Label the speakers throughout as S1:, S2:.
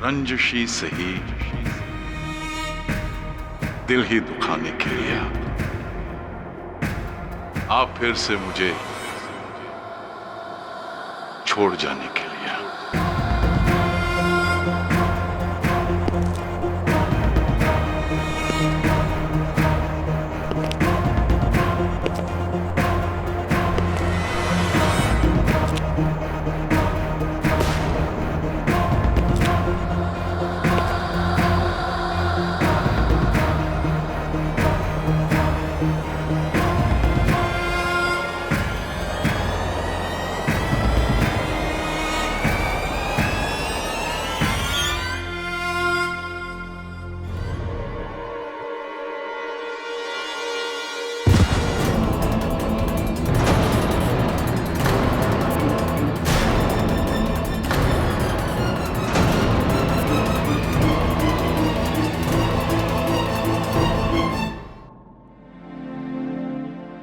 S1: रंजिशी सही, दिल ही दुखाने के लिए आप फिर से मुझे छोड़ जाने के लिए।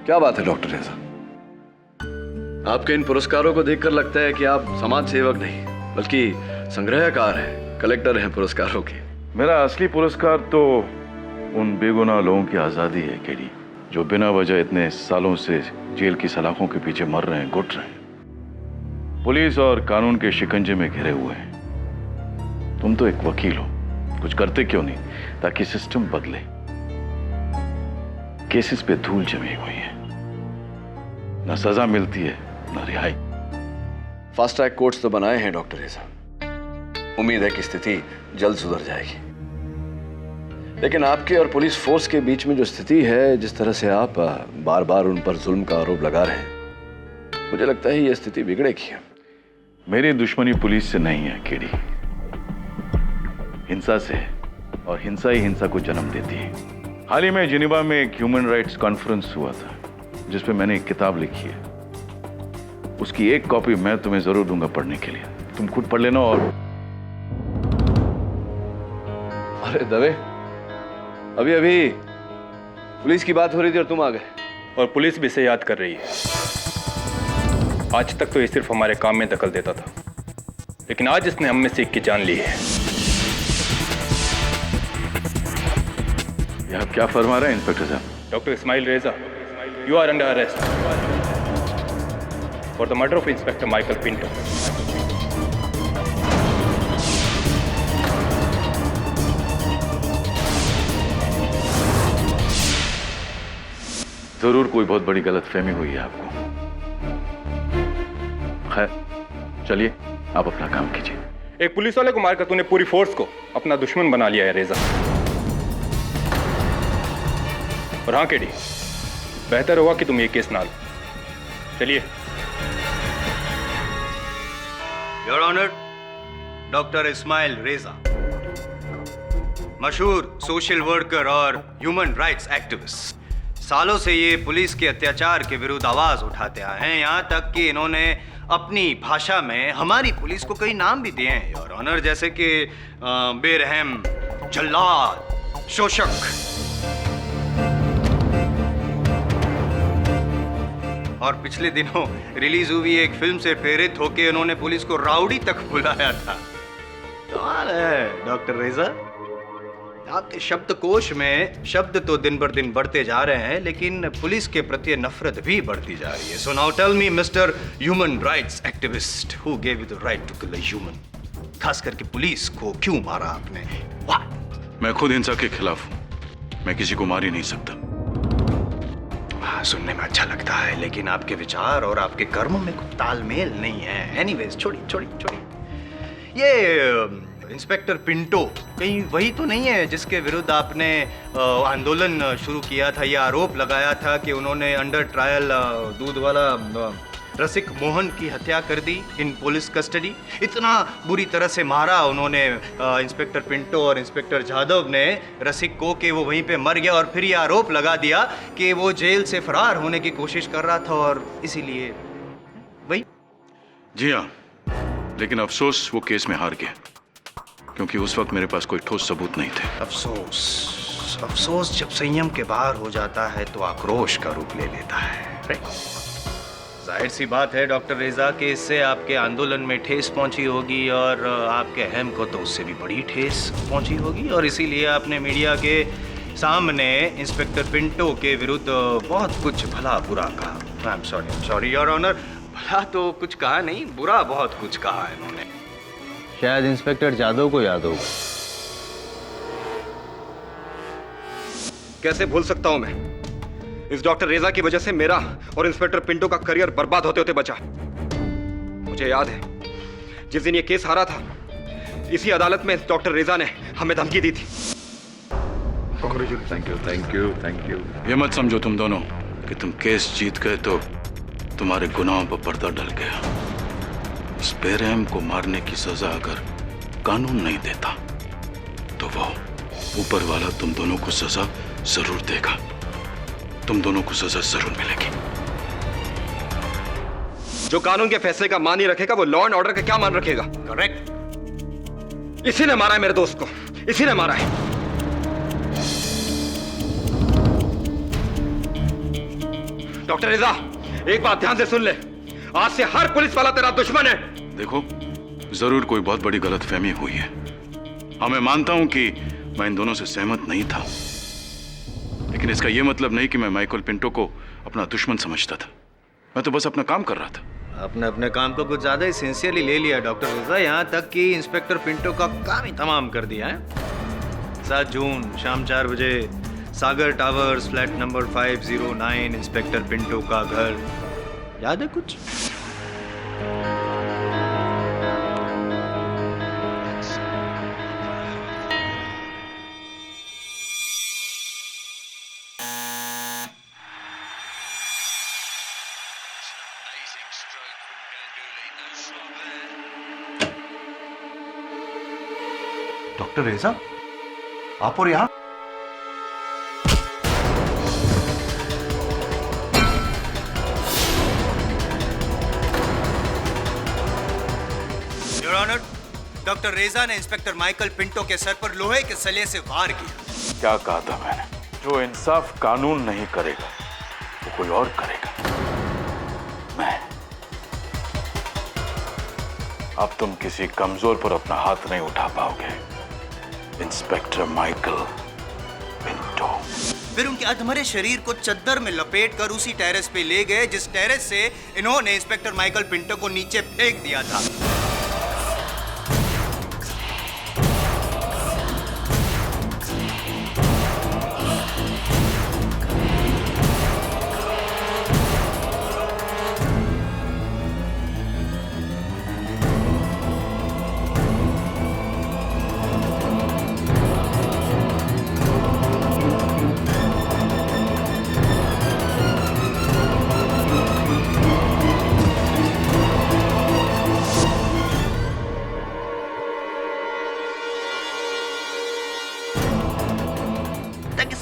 S2: क्या बात है डॉक्टर रेजा, आपके इन पुरस्कारों को देखकर लगता है कि आप समाज सेवक नहीं बल्कि संग्रहकार हैं, कलेक्टर हैं पुरस्कारों के।
S1: मेरा असली पुरस्कार तो उन बेगुनाह लोगों की आजादी है केडी, जो बिना वजह इतने सालों से जेल की सलाखों के पीछे मर रहे हैं, घुट रहे हैं, पुलिस और कानून के शिकंजे में घिरे हुए हैं। तुम तो एक वकील हो, कुछ करते क्यों नहीं ताकि सिस्टम बदले? केसेस पे धूल जमी हुई है, ना सजा मिलती है ना रिहाई।
S2: फास्ट ट्रैक कोर्ट्स तो बनाए हैं डॉक्टर रेजा, उम्मीद है कि स्थिति जल्द सुधर जाएगी। लेकिन आपके और पुलिस फोर्स के बीच में जो स्थिति है, जिस तरह से आप बार बार उन पर जुल्म का आरोप लगा रहे हैं, मुझे लगता है ये स्थिति बिगड़ेगी।
S1: मेरी दुश्मनी पुलिस से नहीं है केडी, हिंसा से है, और हिंसा ही हिंसा को जन्म देती है। हाल ही में जिनेवा में एक ह्यूमन राइट्स कॉन्फ्रेंस हुआ था जिसपे मैंने एक किताब लिखी है, उसकी एक कॉपी मैं तुम्हें जरूर दूंगा पढ़ने के लिए, तुम खुद पढ़ लेना। और
S2: अरे दवे, अभी अभी पुलिस की बात हो रही थी और तुम आ गए।
S3: और पुलिस भी इसे याद कर रही है। आज तक तो ये सिर्फ हमारे काम में दखल देता था, लेकिन आज इसने हम में से एक की जान ली है।
S1: ये आप क्या फरमा रहे हैं इंस्पेक्टर साहब?
S3: Doctor Ismail Reza, you are under arrest for the murder of inspector Michael Pinto.
S1: जरूर कोई बहुत बड़ी गलतफहमी हुई है आपको। खैर चलिए, आप अपना काम कीजिए।
S3: एक पुलिस वाले को मारकर तूने पूरी फोर्स को अपना दुश्मन बना लिया है रेजा। और हाँ केडी, बेहतर होगा कि तुम ये केस ना लो। चलिए।
S4: योर ऑनर, डॉक्टर इस्माइल रेजा, मशहूर सोशल वर्कर और ह्यूमन राइट्स एक्टिविस्ट, सालों से ये पुलिस के अत्याचार के विरुद्ध आवाज उठाते आए हैं। यहाँ तक कि इन्होंने अपनी भाषा में हमारी पुलिस को कई नाम भी दिए हैं योर ऑनर, जैसे कि बेरहम, जल्लाद, शोषक। और पिछले दिनों रिलीज हुई एक फिल्म से प्रेरित होकर उन्होंने पुलिस को राउडी तक बुलाया था। कमाल है डॉक्टर रेजा, आपके शब्दकोश में शब्द तो दिन बर दिन बढ़ते जा रहे हैं, लेकिन पुलिस के प्रति नफरत भी बढ़ती जा रही है। So now tell me mister human rights activist, who gave you the right to kill a human? खास करके पुलिस को क्यों मारा आपने?
S1: मैं खुद हिंसा के खिलाफ हूं, मैं किसी को मार ही नहीं सकता।
S4: सुनने में अच्छा लगता है, लेकिन आपके विचार और आपके कर्मों में कुछ तालमेल नहीं है। एनीवेज छोड़िए। ये इंस्पेक्टर पिंटो कहीं वही तो नहीं है जिसके विरुद्ध आपने आंदोलन शुरू किया था? यह आरोप लगाया था कि उन्होंने अंडर ट्रायल दूध वाला रसिक मोहन की हत्या कर दी इन पुलिस कस्टडी। इतना बुरी तरह से मारा उन्होंने इंस्पेक्टर पिंटो और इंस्पेक्टर जाधव ने रसिक को कि वो वहीं पे मर गया, और फिर ये आरोप लगा दिया कि वो जेल से फरार होने की कोशिश कर रहा था और इसीलिए वही।
S1: जी हाँ, लेकिन अफसोस वो केस में हार गया, क्योंकि उस वक्त मेरे पास कोई ठोस सबूत नहीं थे।
S4: अफसोस जब संयम के बाहर हो जाता है तो आक्रोश का रूप ले लेता है। जाहिर सी बात है डॉक्टर रेजा कि इससे आपके आंदोलन में ठेस पहुंची होगी और आपके अहम को तो उससे भी बड़ी ठेस पहुंची होगी, और इसीलिए आपने मीडिया के सामने इंस्पेक्टर पिंटो के विरुद्ध बहुत कुछ भला बुरा कहा। I am sorry your honour, भला तो कुछ कहा नहीं, बुरा बहुत कुछ कहा है इन्होंने।
S5: शायद इंस्पेक्टर जादव को याद होगा।
S6: कैसे भूल सकता हूं मैं? इस डॉक्टर रेजा की वजह से मेरा और इंस्पेक्टर पिंटो का करियर बर्बाद होते होते बचा। मुझे याद है जिस दिन ये केस हारा था, इसी अदालत में डॉक्टर रेजा ने हमें धमकी दी थी।
S1: Thank you. ये मत समझो तुम दोनों कि तुम केस जीत गए तो तुम्हारे गुनाहों पर पर्दा डल गया। इस बेरहम को मारने की सजा अगर कानून नहीं देता तो वो ऊपर वाला तुम दोनों को सजा जरूर देगा। तुम दोनों को सजा जरूर मिलेगी।
S6: जो कानून के फैसले का मान ही रखेगा वो लॉ एंड ऑर्डर का क्या मान रखेगा?
S4: करेक्ट।
S6: इसी ने मारा है मेरे दोस्त को, इसी ने मारा है। डॉक्टर रेजा, एक बात ध्यान से सुन ले, आज से हर पुलिस वाला तेरा दुश्मन है।
S1: देखो, जरूर कोई बहुत बड़ी गलतफहमी हुई है। हाँ, मैं मानता हूं कि मैं इन दोनों से सहमत नहीं था, लेकिन इसका यह मतलब नहीं कि मैं माइकल पिंटो को अपना दुश्मन समझता था। मैं तो बस अपना काम कर रहा था।
S4: आपने अपने काम को कुछ ज्यादा ही सिंसियरली ले लिया डॉक्टर रेजा, यहाँ तक कि इंस्पेक्टर पिंटो का काम ही तमाम कर दिया है। 7 जून शाम 4 बजे Sagar Towers flat number 509, inspector Pinto का घर। याद है कुछ? डॉक्टर रेजा, आप और यहाँ? योर ऑनर, डॉक्टर रेजा ने इंस्पेक्टर माइकल पिंटो के सर पर लोहे के सलिए से वार किया।
S1: क्या कहा था मैंने? जो इंसाफ कानून नहीं करेगा वो कोई और करेगा। मैं। अब तुम किसी कमजोर पर अपना हाथ नहीं उठा पाओगे, इंस्पेक्टर माइकल पिंटो।
S4: फिर उनके अधमरे शरीर को चद्दर में लपेट कर उसी टेरेस पे ले गए जिस टेरेस से इन्होंने इंस्पेक्टर माइकल पिंटो को नीचे फेंक दिया था।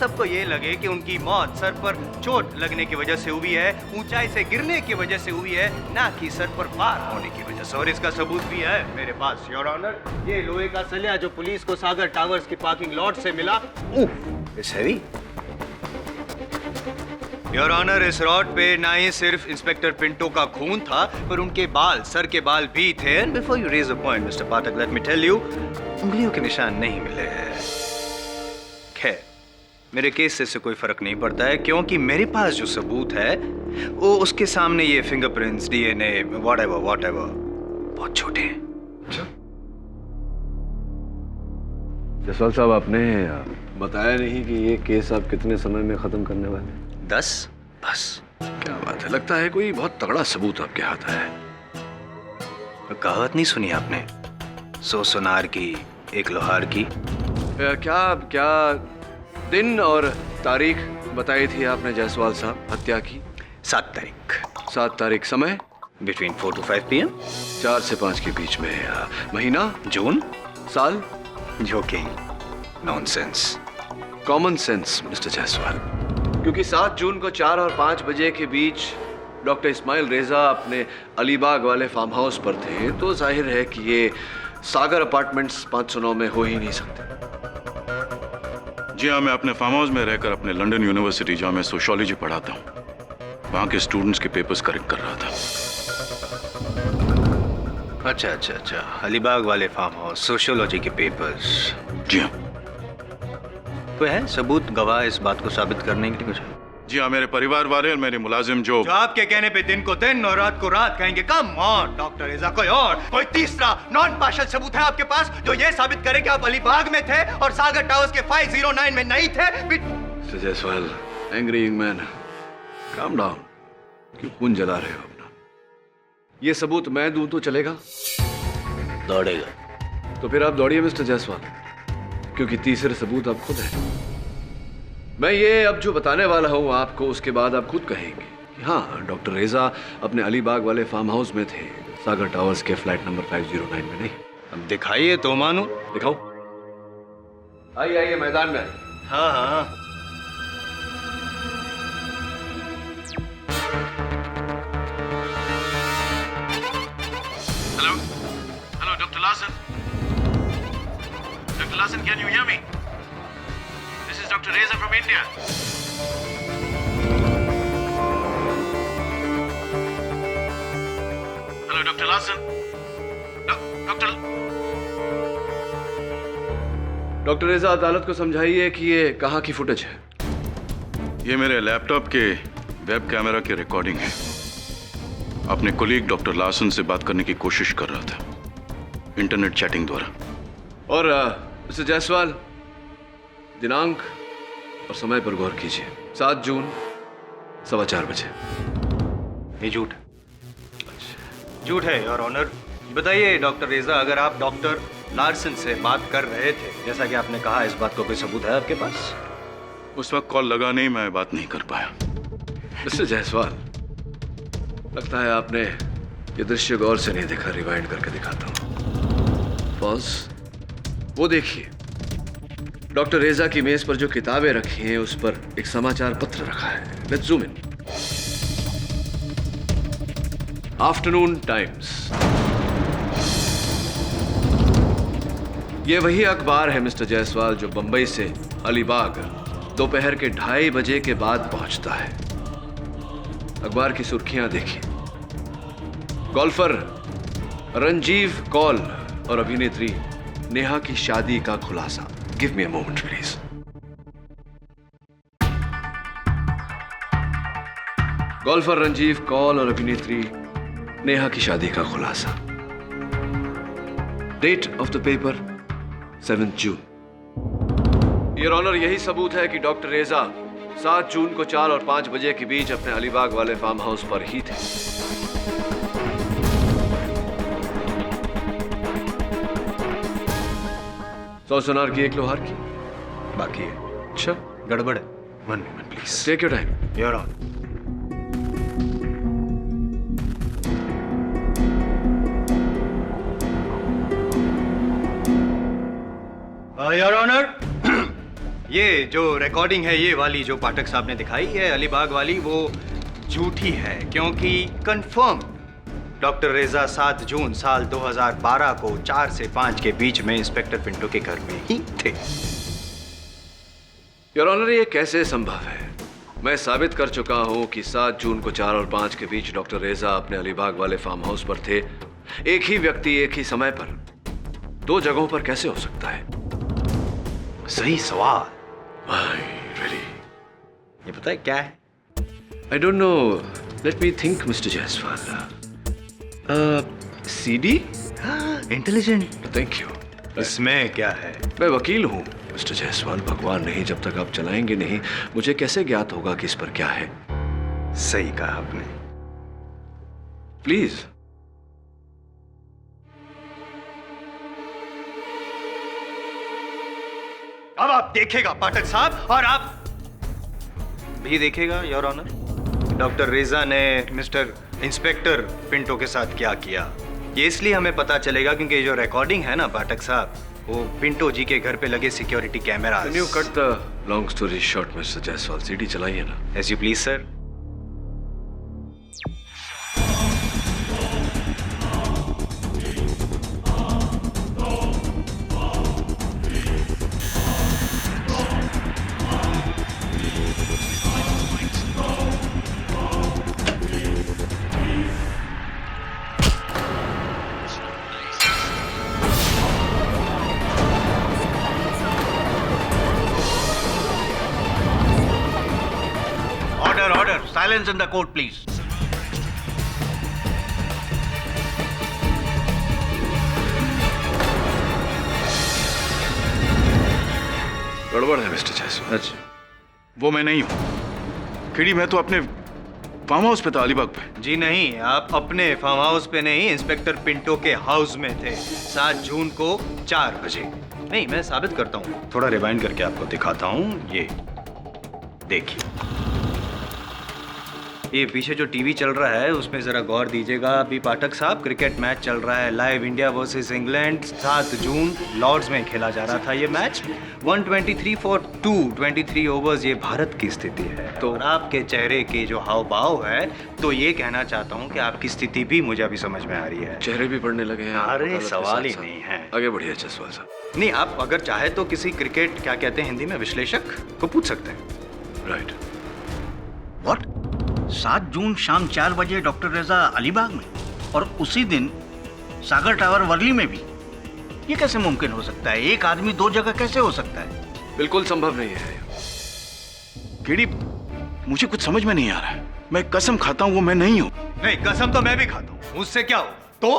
S4: सबको ये लगे कि उनकी मौत सर पर चोट लगने की वजह से हुई है, ऊंचाई से गिरने की वजह से हुई है, ना कि सर पर वार होने की वजह से। और इसका सबूत भी है मेरे पास योर ऑनर। ये लोहे का सलिया जो पुलिस को सागर टावर्स की पार्किंग लॉट से मिला, इट्स हेवी योर ऑनर। इस रॉड पे ना ही सिर्फ इंस्पेक्टर पिंटो का खून था, पर उनके बाल, सर के बाल भी थे। And before you raise a point mister Pathak, let me tell you, उंगलियों के निशान नहीं मिले हैं। खैर, मेरे केस से कोई फर्क नहीं पड़ता है, क्योंकि मेरे पास जो सबूत है वो उसके सामने ये फिंगरप्रिंट्स, डीएनए, व्हाटएवर बहुत छोटे हैं।
S2: जसवाल साहब, आपने बताया नहीं कि ये केस आप कितने समय में खत्म करने वाले हैं?
S4: 10 बस।
S2: क्या बात है, लगता है कोई बहुत तगड़ा सबूत आपके हाथ है।
S4: कहावत नहीं सुनी आपने, 100 सुनार की एक लोहार की?
S2: क्या दिन और तारीख बताई थी आपने जायसवाल साहब हत्या की?
S4: 7 तारीख।
S2: 7 तारीख, समय?
S4: Between 4 to 5 PM।
S2: 4 से 5 के बीच में। महीना?
S4: जून।
S2: साल?
S4: Joking, nonsense.
S2: Common sense mister Jaiswal, क्योंकि 7 जून को 4 और 5 बजे के बीच डॉक्टर इस्माइल रेजा अपने अलीबाग वाले फार्म हाउस पर थे, तो जाहिर है कि ये सागर अपार्टमेंट्स 509 में हो ही नहीं सकते।
S1: जी हाँ, मैं अपने फार्म हाउस में रहकर अपने लंदन यूनिवर्सिटी जहाँ मैं सोशियोलॉजी पढ़ाता हूँ वहां के स्टूडेंट्स के पेपर्स करेक्ट कर रहा था।
S4: अच्छा, अलीबाग वाले फार्म हाउस, सोशियोलॉजी के पेपर्स।
S1: जी हाँ।
S4: तो है सबूत, गवाह इस बात को साबित करने के लिए कुछ?
S1: जी हाँ, मेरे परिवार वाले और मेरे मुलाजिम जो
S4: आपके कहने पे दिन को दिन और रात को रात कहेंगे। कम ऑन डॉक्टर रेजा, कोई तीसरा नॉन पार्शियल सबूत है आपके पास जो ये साबित करे कि आप अलीबाग में थे और सागर टावर्स के 509 में नहीं थे?
S2: Mister Jaiswal, angry young man, calm down. क्यों खून जला रहे हो अपना? ये सबूत मैं दूं तो चलेगा?
S5: दौड़ेगा।
S2: तो फिर आप दौड़िए मिस्टर जायसवाल, क्योंकि तीसरे सबूत आप खुद हैं। मैं ये अब जो बताने वाला हूं आपको, उसके बाद आप खुद कहेंगे कि हाँ, डॉक्टर रेजा अपने अलीबाग वाले फार्म हाउस में थे, सागर टावर्स के फ्लैट नंबर 509 में नहीं।
S4: अब दिखाइए तो मानो।
S2: दिखाओ। आइए मैदान में आइए।
S4: हाँ।
S1: Hello, Dr. Larson. Dr. Larson, can you hear me? This is Dr. Reza from India. Hello, Dr. Larson.
S2: Doctor रेजा, अदालत को समझाइए कि ये कहाँ की फुटेज है।
S1: ये मेरे लैपटॉप के वेब कैमरा की रिकॉर्डिंग है। अपने कोलीग डॉक्टर लार्सन से बात करने की कोशिश कर रहा था, इंटरनेट चैटिंग द्वारा।
S2: और मिस्टर जायसवाल, दिनांक और समय पर गौर कीजिए। 7 जून 4:15 बजे।
S4: ये झूठ झूठ है योर ऑनर। बताइए डॉक्टर रेजा, अगर आप डॉक्टर लार्सन से बात कर रहे थे, जैसा कि आपने कहा, इस बात को कोई सबूत है आपके पास?
S1: उस वक्त कॉल लगा नहीं, मैं बात नहीं कर पाया।
S2: मिस्टर जायसवाल, लगता है आपने ये दृश्य गौर से नहीं देखा। रिवाइंड करके दिखाता हूं। पॉज। वो देखिए, डॉक्टर रेजा की मेज पर जो किताबें रखी हैं उस पर एक समाचार पत्र रखा है। Let's zoom in. Afternoon times. ये वही अखबार है मिस्टर जायसवाल जो बंबई से अलीबाग दोपहर के 2:30 बजे के बाद पहुंचता है। अखबार की सुर्खियां देखिए। गोल्फर रंजीव कौल और अभिनेत्री नेहा की शादी का खुलासा। Give me a moment please. Golfer Ranjeev Kaul और अभिनेत्री नेहा की शादी का खुलासा। Date of the paper 7 June. Your honour, यही सबूत है कि डॉक्टर रेजा 7 जून को 4 और 5 बजे के बीच अपने अलीबाग वाले फार्म हाउस पर ही थे। सौ सोनार की 1 लोहार की
S4: बाकी है।
S2: अच्छा,
S4: गड़बड़ है। 1 minute please.
S2: Take your time.
S4: Your honour. Your honour, ये जो रिकॉर्डिंग है, ये वाली जो पाठक साहब ने दिखाई है अलीबाग वाली, वो झूठी है, क्योंकि कंफर्म डॉक्टर रेजा 7 जून साल 2012 को 4 से 5 के बीच में इंस्पेक्टर पिंटो के घर में ही थे।
S2: योर ऑनर, ये कैसे संभव है? मैं साबित कर चुका हूं कि 7 जून को 4 और 5 के बीच डॉक्टर रेजा अपने अलीबाग वाले फार्म हाउस पर थे। एक ही व्यक्ति एक ही समय पर 2 जगहों पर कैसे हो सकता है?
S4: सही सवाल।
S2: Really?
S4: ये पता है क्या है?
S2: I don't know. Let me think, Mr. Jaiswal. CD?
S4: Intelligent.
S2: Thank you.
S4: इसमें क्या है?
S2: मैं वकील हूँ मिस्टर जायसवाल। भगवान नहीं, जब तक आप चलाएंगे नहीं, मुझे कैसे ज्ञात होगा कि इस पर क्या है?
S4: सही कहा आपने।
S2: प्लीज।
S4: अब आप देखेगा पाठक साहब, और आप भी देखेगा योर ऑनर, डॉक्टर रेजा ने मिस्टर इंस्पेक्टर पिंटो के साथ क्या किया। ये इसलिए हमें पता चलेगा क्योंकि ये जो रिकॉर्डिंग है ना पाठक साहब, वो पिंटो जी के घर पे लगे security camera.
S2: Can you cut the long story short, mister Jaiswal? CD चलाइए ना।
S4: As you please sir.
S7: Silence in the court, please.
S2: गड़बड़ है मिस्टर जायसवाल।
S1: अच्छा, वो मैं नहीं हूँ केडी। मैं तो अपने फार्म हाउस पे था अलीबाग पे।
S4: जी नहीं, आप अपने फार्म हाउस पे नहीं, इंस्पेक्टर पिंटो के हाउस में थे 7 जून को 4 बजे। नहीं, मैं साबित करता हूँ, थोड़ा रिवाइंड करके आपको दिखाता हूँ। ये देखिए, ये पीछे जो टीवी चल रहा है उसमें जरा गौर दीजिएगा अभी पाठक साहब। क्रिकेट मैच चल रहा है लाइव, इंडिया वर्सेस इंग्लैंड। 7 जून लॉर्ड्स में खेला जा रहा था ये मैच। 123 फॉर 223 ओवर्स, ये भारत की स्थिति है। तो आपके चेहरे के जो हाव भाव है, तो ये कहना चाहता हूँ कि आपकी स्थिति भी मुझे अभी समझ में आ रही है।
S2: चेहरे भी पढ़ने लगे हैं।
S4: अरे सवाल ही नहीं है।
S2: आगे बढ़िए जायसवाल साहब।
S4: नहीं, आप अगर चाहे तो किसी क्रिकेट, क्या कहते हैं हिंदी में, विश्लेषक को पूछ सकते हैं।
S2: राइट।
S7: What? 7 जून शाम 4 बजे डॉक्टर रेजा अलीबाग में, और उसी दिन सागर टावर वर्ली में भी। ये कैसे मुमकिन हो सकता है? एक आदमी 2 जगह कैसे हो सकता है?
S2: बिल्कुल संभव नहीं है।
S1: केडी, मुझे कुछ समझ में नहीं आ रहा है। मैं कसम खाता हूँ वो मैं नहीं हूँ।
S4: नहीं, कसम तो मैं भी खाता हूँ। उससे क्या हो? तो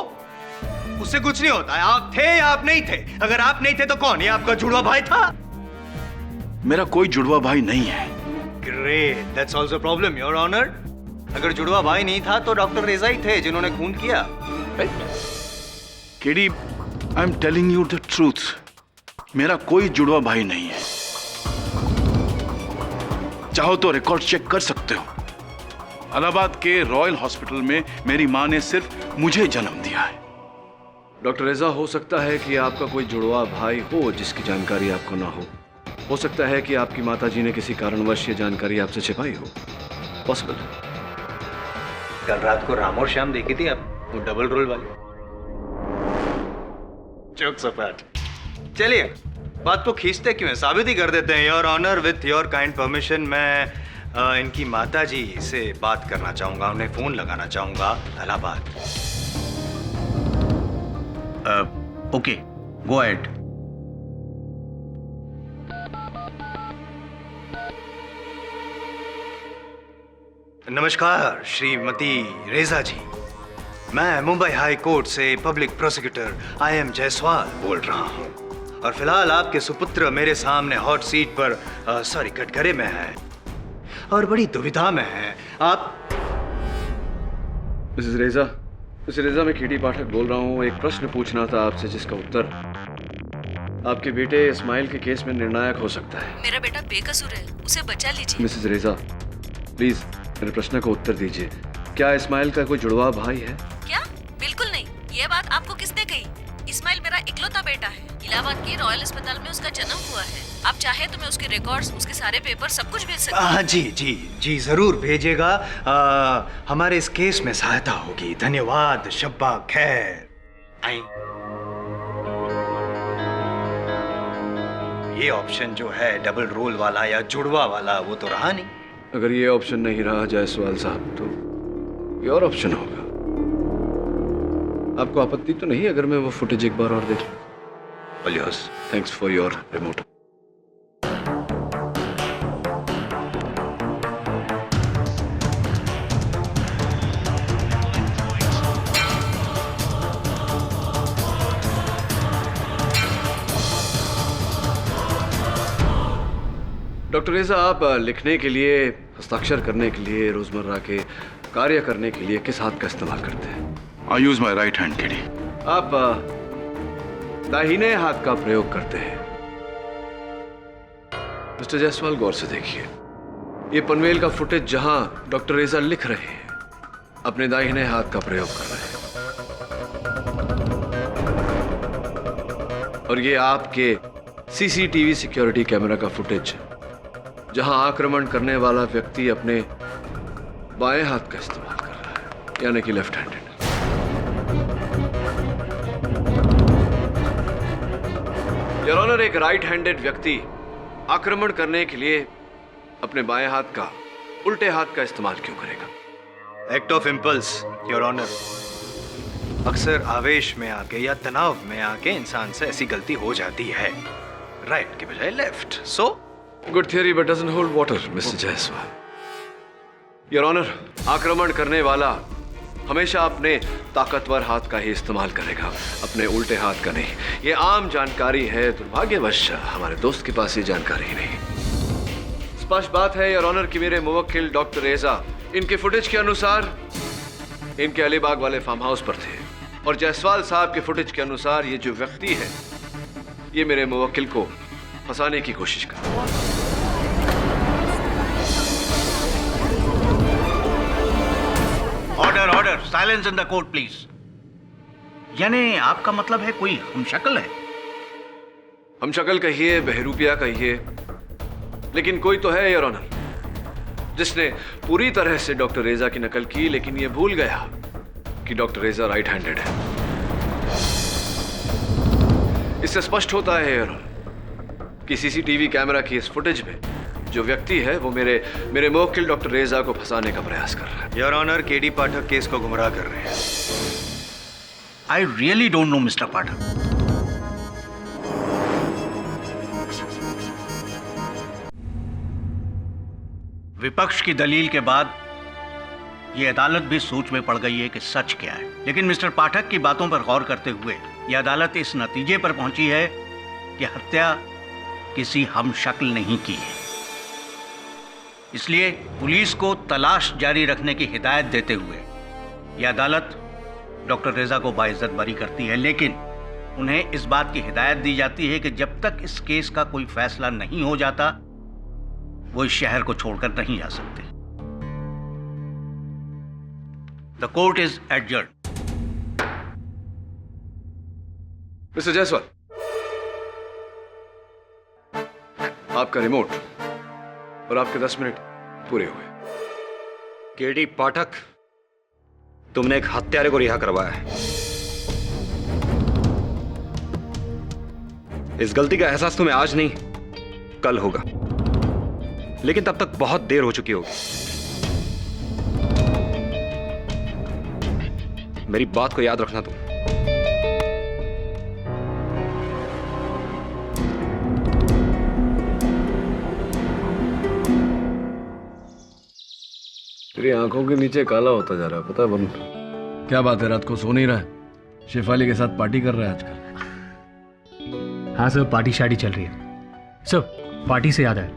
S4: उससे कुछ नहीं होता है। आप थे या आप नहीं थे? अगर आप नहीं थे तो कौन? ये आपका जुड़वा भाई था?
S1: मेरा कोई जुड़वा भाई नहीं है।
S4: Great, that's also problem, your honour. अगर जुड़वा भाई नहीं था तो डॉक्टर रेजा ही थे जिन्होंने खून किया।
S1: KD, I am telling you the truth. मेरा कोई जुड़वा भाई नहीं है। चाहो तो रिकॉर्ड चेक कर सकते हो। इलाहाबाद के रॉयल हॉस्पिटल में मेरी मां ने सिर्फ मुझे जन्म दिया है।
S2: डॉक्टर रेजा, हो सकता है कि आपका कोई जुड़वा भाई हो जिसकी जानकारी आपको ना हो सकता है कि आपकी माताजी ने किसी कारणवश ये जानकारी आपसे छिपाई हो। पॉसिबल।
S4: कल रात को राम और श्याम देखी थी आप, वो डबल रोल वाली। जोक सपाट। चलिए, बात को खींचते क्यों है, साबित ही कर देते हैं। Your honour, with your kind permission, मैं इनकी माताजी से बात करना चाहूंगा, उन्हें फोन लगाना चाहूंगा इलाहाबाद।
S7: Okay, go ahead.
S4: नमस्कार श्रीमती रेजा जी, मैं मुंबई हाई कोर्ट से पब्लिक प्रोसिक्यूटर IM जायसवाल बोल रहा हूँ, और फिलहाल आपके सुपुत्र मेरे सामने हॉट सीट पर कटघरे में है और बड़ी दुविधा में है। आप
S2: मिसेस रेजा, मैं केडी पाठक बोल रहा हूँ। एक प्रश्न पूछना था आपसे जिसका उत्तर आपके बेटे इस्माइल के केस में निर्णायक हो सकता है।
S8: मेरा बेटा बेकसूर है, उसे बचा लीजिए।
S2: मिसेस रेजा, प्लीज मेरे प्रश्न का उत्तर दीजिए। क्या इस्माइल का कोई जुड़वा भाई है?
S8: क्या? बिल्कुल नहीं। ये बात आपको किसने कही? इस्माइल मेरा इकलौता बेटा है। इलाहाबाद के रॉयल अस्पताल में उसका जन्म हुआ है। आप चाहे तो मैं उसके रिकॉर्ड्स, उसके सारे पेपर, सब कुछ भेज सकती हूँ।
S4: जी जी जी, जरूर भेजिएगा। हमारे इस केस में सहायता होगी। धन्यवाद। शब्बा खैर। आई, ये ऑप्शन जो है डबल रोल वाला या जुड़वा वाला, वो तो रहा नहीं।
S2: अगर ये ऑप्शन नहीं रहा जायसवाल साहब, तो ये और ऑप्शन होगा। आपको आपत्ति तो नहीं अगर मैं वो फुटेज एक बार और देख लूं? Yes, thanks for your remote. Doctor रेजा, आप लिखने के लिए, हस्ताक्षर करने के लिए, रोजमर्रा के कार्य करने के लिए किस हाथ का इस्तेमाल करते हैं?
S1: I use my right hand KD.
S2: आप दाहिने हाथ का प्रयोग करते हैं। मिस्टर जायसवाल, गौर से देखिए। ये पनवेल का फुटेज जहां डॉक्टर रेजा लिख रहे हैं, अपने दाहिने हाथ का प्रयोग कर रहे हैं। और ये आपके CCTV सिक्योरिटी कैमरा का फुटेज जहां आक्रमण करने वाला व्यक्ति अपने बाएं हाथ का इस्तेमाल कर रहा है, यानी कि लेफ्ट हैंडेड। योर ऑनर, एक राइट हैंडेड व्यक्ति आक्रमण करने के लिए अपने बाएं हाथ का, उल्टे हाथ का इस्तेमाल क्यों करेगा?
S4: Act of impulse, your honour. अक्सर आवेश में आके या तनाव में आके इंसान से ऐसी गलती हो जाती है, राइट की बजाय left. So
S2: good theory but doesn't hold water, mister Jaiswal. Your honour, आक्रमण करने वाला हमेशा अपने ताकतवर हाथ का ही इस्तेमाल करेगा, अपने उल्टे हाथ का नहीं। ये आम जानकारी है, दुर्भाग्यवश हमारे दोस्त के पास ये जानकारी ही नहीं। स्पष्ट बात है योर ऑनर कि मेरे मुवक्किल डॉक्टर रेजा इनके फुटेज के अनुसार इनके अलीबाग वाले फार्म हाउस पर थे, और जायसवाल साहब के फुटेज के अनुसार ये जो व्यक्ति है ये मेरे मुवक्किल को फंसाने की कोशिश कर रहा है।
S7: Order order, silence in the court please. यानी आपका मतलब है कोई हमशक्ल है?
S2: हमशक्ल कहिए, बहरूपिया कहिए, लेकिन कोई तो है योर ऑनर जिसने पूरी तरह से डॉक्टर रेजा की नकल की, लेकिन ये भूल गया कि डॉक्टर रेजा राइट हैंडेड है। इससे स्पष्ट होता है योर ऑनर कि सीसीटीवी कैमरा की इस फुटेज में जो व्यक्ति है वो मेरे मुवक्किल डॉक्टर रेजा को फंसाने का प्रयास कर रहा है।
S4: Your honour, KD Pathak case को गुमराह कर रहे हैं।
S7: I really don't know mister Pathak. विपक्ष की दलील के बाद यह अदालत भी सोच में पड़ गई है कि सच क्या है, लेकिन मिस्टर पाठक की बातों पर गौर करते हुए यह अदालत इस नतीजे पर पहुंची है कि हत्या किसी हमशक्ल नहीं की है। इसलिए पुलिस को तलाश जारी रखने की हिदायत देते हुए यह अदालत डॉक्टर रेजा को बाइज्जत बरी करती है, लेकिन उन्हें इस बात की हिदायत दी जाती है कि जब तक इस केस का कोई फैसला नहीं हो जाता वो इस शहर को छोड़कर नहीं जा सकते। The court is adjourn.
S2: Mister Jaiswal, आपका रिमोट और आपके 10 मिनट पूरे हुए।
S6: केडी पाठक, तुमने एक हत्यारे को रिहा करवाया है। इस गलती का एहसास तुम्हें आज नहीं कल होगा, लेकिन तब तक बहुत देर हो चुकी होगी। मेरी बात को याद रखना तुम।
S2: तेरी आंखों के नीचे काला होता जा रहा है, पता है वरुण? क्या बात है, रात को सो नहीं रहा है? शेफाली के साथ पार्टी कर रहा है आजकल?
S9: हाँ सर, पार्टी शार्टी चल रही है। सर, पार्टी से याद है,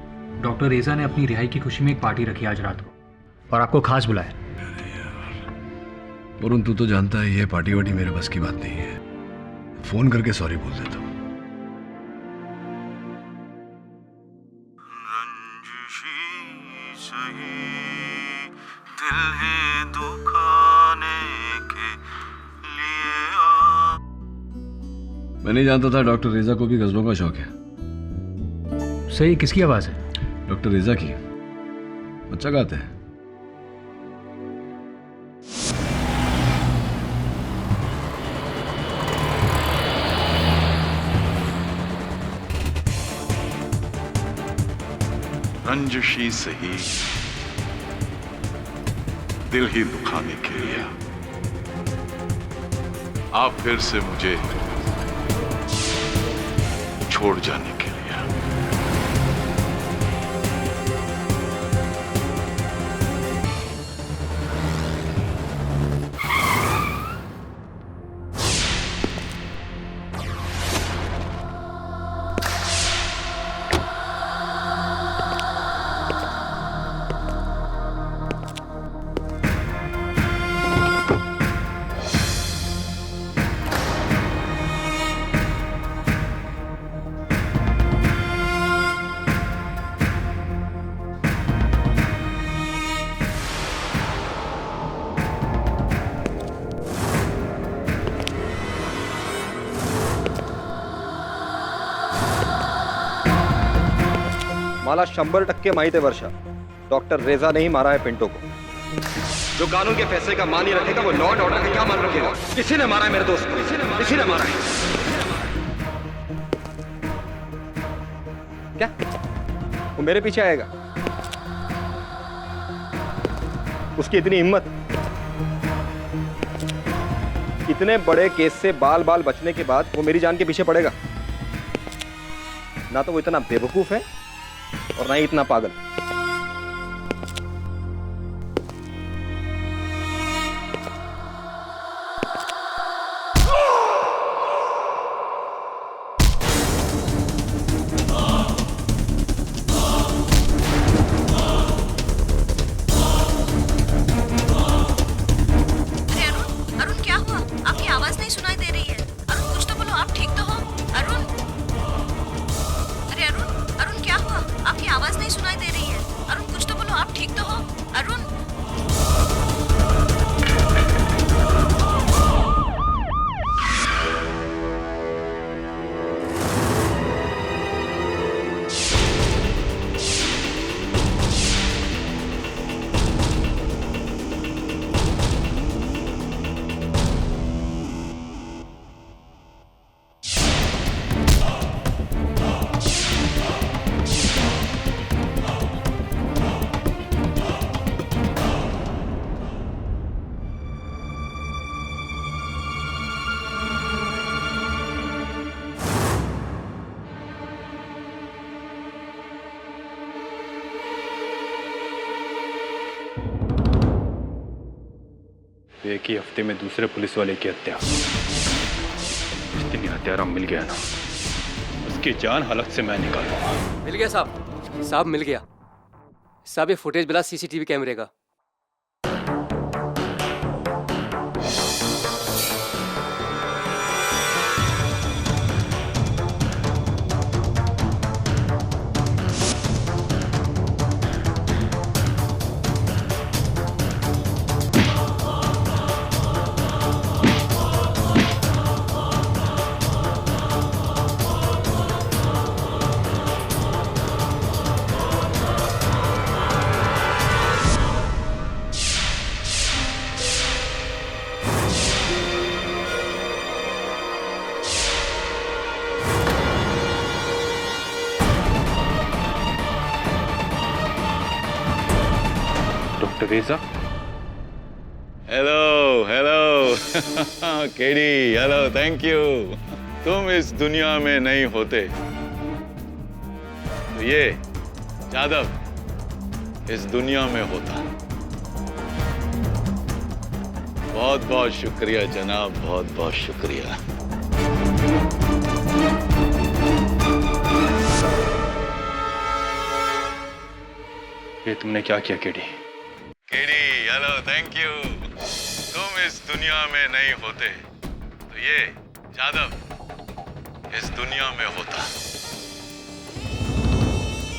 S9: डॉक्टर रेजा ने अपनी रिहाई की खुशी में एक पार्टी रखी आज रात को, और आपको खास बुलाया।
S2: वरुण, तू तो जानता है ये पार्टी वार्टी मेरे बस की बात नहीं है। फोन करके सॉरी बोल देता हूँ। मैं नहीं जानता था डॉक्टर रेजा को भी गजलों का शौक है।
S9: सही, किसकी आवाज है?
S2: डॉक्टर रेजा की। अच्छा गाते हैं।
S1: रंजिशी सही, दिल ही दुखाने के लिए आप फिर से मुझे छोड़ जाने के लिए।
S6: मला 100% माहित है वर्षा, डॉक्टर रेजा ने ही मारा है पिंटो को। जो कानून के फैसले का मान ही रखेगा वो लॉ एंड ऑर्डर का क्या मान रखेगा? इसी ने मारा है मेरे दोस्त को, इसी ने मारा है। क्या वो मेरे पीछे आएगा? उसकी इतनी हिम्मत, इतने बड़े केस से बाल बाल बचने के बाद वो मेरी जान के पीछे पड़ेगा? ना तो वो इतना बेवकूफ है और ना ही इतना पागल।
S3: तो एक ही हफ्ते में दूसरे पुलिस वाले की हत्या। जिस दिन ये हत्यारा मिल गया ना, उसकी जान हलक से मैं निकालूंगा।
S10: मिल गया साहब, साहब मिल गया साहब। ये फुटेज मिला सीसीटीवी कैमरे का।
S3: डॉक्टर रेजा।
S1: Hello KD, hello, thank you. तुम इस दुनिया में नहीं होते तो ये जादव इस दुनिया में होता। बहुत बहुत शुक्रिया जनाब, बहुत बहुत शुक्रिया।
S3: ये तुमने क्या किया KD?
S1: KD, hello, thank you. तुम इस दुनिया में नहीं होते तो ये जादव इस दुनिया में होता।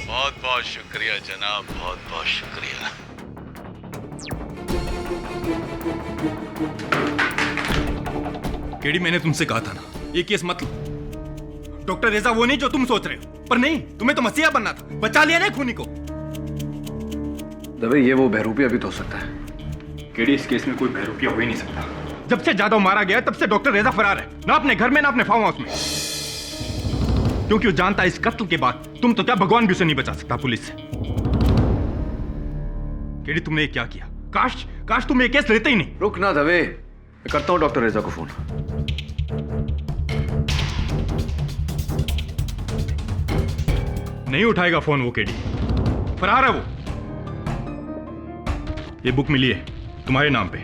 S1: बहुत बहुत शुक्रिया जनाब, बहुत बहुत शुक्रिया।
S3: केडी, मैंने तुमसे कहा था ना, ये केस मत लो। डॉक्टर रेजा वो नहीं जो तुम सोच रहे हो, पर नहीं, तुम्हें तो मसीहा बनना था। बचा लिया ना खूनी को।
S2: दबे, ये वो बहरूपिया भी तो हो सकता है।
S3: केडी, इस केस में कोई बहरूपिया हो ही नहीं सकता। जब से जादव मारा गया तब से डॉक्टर रेजा फरार है, ना अपने घर में ना अपने फार्म हाउस में। क्योंकि वो जानता है इस कत्ल के बाद तुम तो क्या भगवान भी उसे नहीं बचा सकता पुलिस से। केडी, तुमने ये क्या किया? काश तुम ये केस लेते ही नहीं।
S2: रुक ना दबे, मैं करता हूं डॉक्टर रेजा को फोन।
S3: नहीं उठाएगा फोन वो। केडी, फरार है वो। ये बुक मिली है तुम्हारे नाम पे,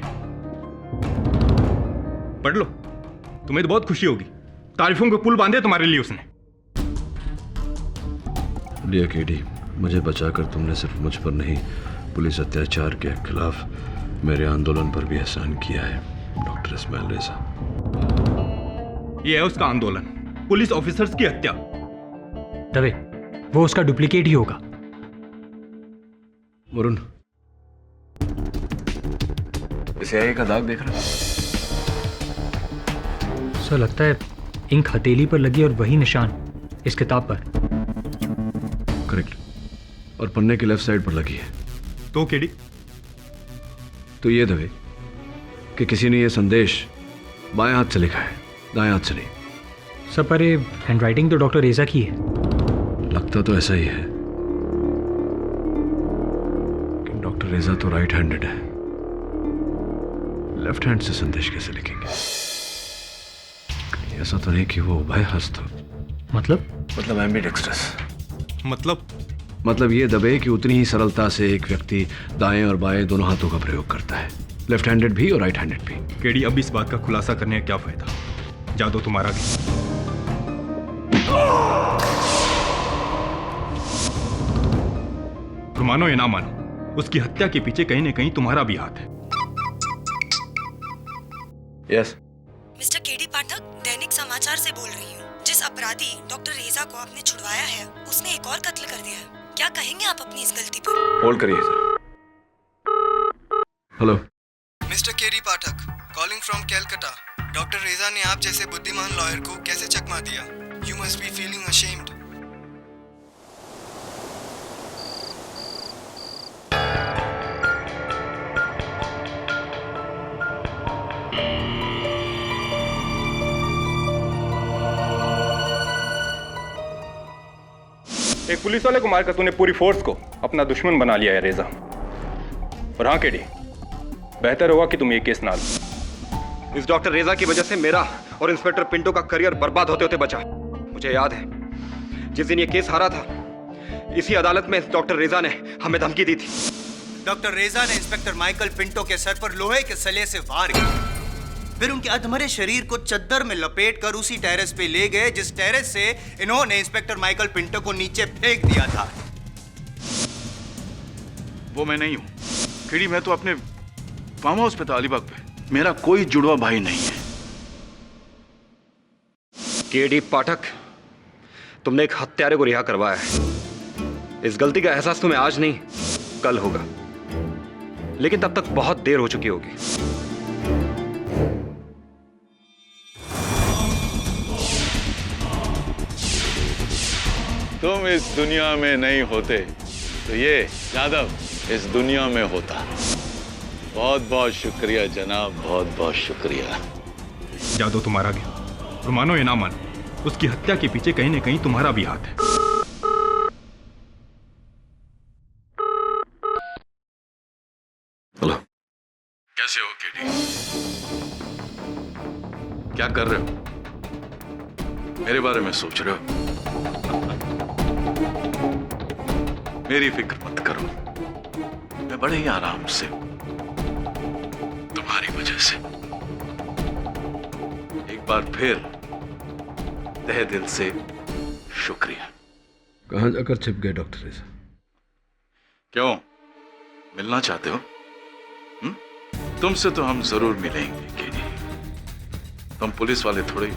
S3: पढ़ लो, तुम्हें तो बहुत खुशी होगी। तारीफों के पुल बांधे तुम्हारे लिए उसने।
S2: लिया केडी, मुझे बचाकर तुमने सिर्फ मुझ पर नहीं, पुलिस अत्याचार के खिलाफ मेरे आंदोलन पर भी एहसान किया है डॉक्टर इस्माइल रेजा।
S3: ये है उसका आंदोलन, पुलिस ऑफिसर्स की हत्या।
S9: दबे, वो उसका डुप्लीकेट ही होगा।
S2: वरुण, इसे आगे का दाग देख रहा?
S9: सर, लगता है इंक हथेली पर लगी और वही निशान इस किताब पर।
S2: करेक्ट, और पन्ने के लेफ्ट साइड पर लगी है।
S3: तो केडी,
S2: तो ये दबे कि किसी ने ये संदेश बाएं हाथ से लिखा है, दाएं हाथ से नहीं।
S9: सर, पर ये हैंडराइटिंग तो डॉक्टर रेजा की है।
S2: लगता तो ऐसा ही है, कि डॉक्टर रेजा तो राइट हैंडेड है, लेफ्ट हैंड से संदेश कैसे लिखेंगे? कहीं ऐसा तो नहीं कि वो उभय हस्त हो?
S9: मतलब
S2: एम्बिडेक्स्ट्रस। मतलब ये दबे कि उतनी ही सरलता से एक व्यक्ति दाएं और बाएं दोनों हाथों का प्रयोग करता है, लेफ्ट हैंडेड भी और राइट हैंडेड भी।
S3: केडी, अब इस बात का खुलासा करने का क्या फायदा? जादू तुम्हारा भी। तो मानो या ना मानो, उसकी हत्या के पीछे कहीं ना कहीं तुम्हारा भी हाथ है।
S2: यस।
S11: मिस्टर केडी पाठक, दैनिक समाचार से बोल रही हूँ। जिस अपराधी डॉक्टर रेजा को आपने छुड़वाया है, उसने एक और कत्ल कर दिया है। क्या कहेंगे आप अपनी इस गलती पर?
S2: होल्ड करिए sir. Hello
S12: mister KD Pathak, calling from Calcutta. Doctor रेजा ने आप जैसे बुद्धिमान लॉयर को कैसे चकमा दिया? You must be feeling ashamed.
S3: एक पुलिस वाले को मारकर तूने पूरी फोर्स को अपना दुश्मन बना लिया है रेजा। और हाँ केडी, बेहतर होगा कि तुम ये केस ना लो।
S6: इस डॉक्टर रेजा की वजह से मेरा और इंस्पेक्टर पिंटो का करियर बर्बाद होते होते बचा। मुझे याद है जिस दिन ये केस हारा था, इसी अदालत में डॉक्टर रेजा ने हमें धमकी दी थी
S4: डॉक्टर रेजा ने इंस्पेक्टर माइकल पिंटो के सर पर लोहे के सले से वार किया। फिर उनके अधमरे शरीर को चद्दर में लपेटकर उसी टेरेस पे ले गए जिस टेरेस से इन्होंने इंस्पेक्टर माइकल पिंटो को नीचे फेंक दिया था।
S1: वो मैं नहीं हूं केडी, मैं तो अपने फार्म हाउस पे था अलीबाग पे। मेरा कोई जुड़वा भाई नहीं है।
S6: केडी पाठक, तुमने एक हत्यारे को रिहा करवाया है। इस गलती का एहसास तुम्हें आज नहीं कल होगा, लेकिन तब तक बहुत देर हो चुकी होगी।
S1: तुम इस दुनिया में नहीं होते तो ये यादव इस दुनिया में होता। बहुत बहुत शुक्रिया जनाब, बहुत बहुत शुक्रिया।
S3: जादव तो मारा गया, और मानो या ना मानो, उसकी हत्या के पीछे कहीं न कहीं तुम्हारा भी हाथ है।
S1: हेलो, कैसे हो केडी? क्या कर रहे हो? मेरे बारे में सोच रहे हो? मेरी फिक्र मत करो, मैं बड़े ही आराम से हूं। तुम्हारी वजह से एक बार फिर तहे दिल से शुक्रिया।
S2: कहां जाकर छिप गए डॉक्टर रेजा?
S1: क्यों, मिलना चाहते हो? तुमसे तो हम जरूर मिलेंगे केडी। तुम पुलिस वाले थोड़े,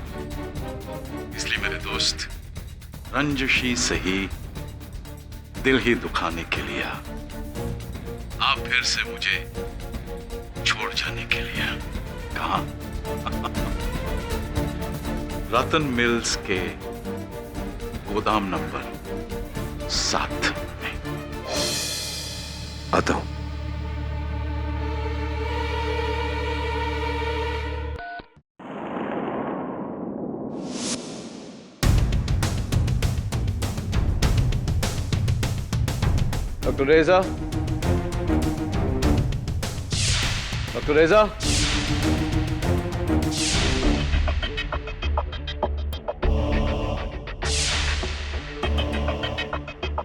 S1: इसलिए मेरे दोस्त रंजिशी सही दिल ही दुखाने के लिए आप फिर से मुझे छोड़ जाने के लिए कहा। रतन मिल्स के गोदाम नंबर 7 में आता हूं।
S2: डॉक्टर रेजा, डॉक्टर रेजा,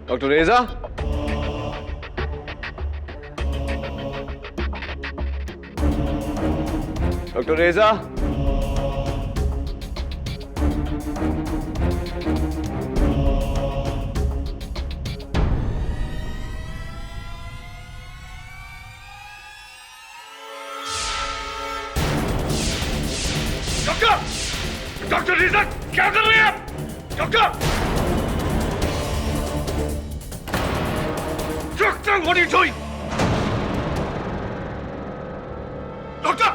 S2: डॉक्टर रेजा, डॉक्टर रेजा,
S1: डॉक्टर रेजा, क्या कर रहे हैं आप? Doctor, doctor, what are you doing? Doctor,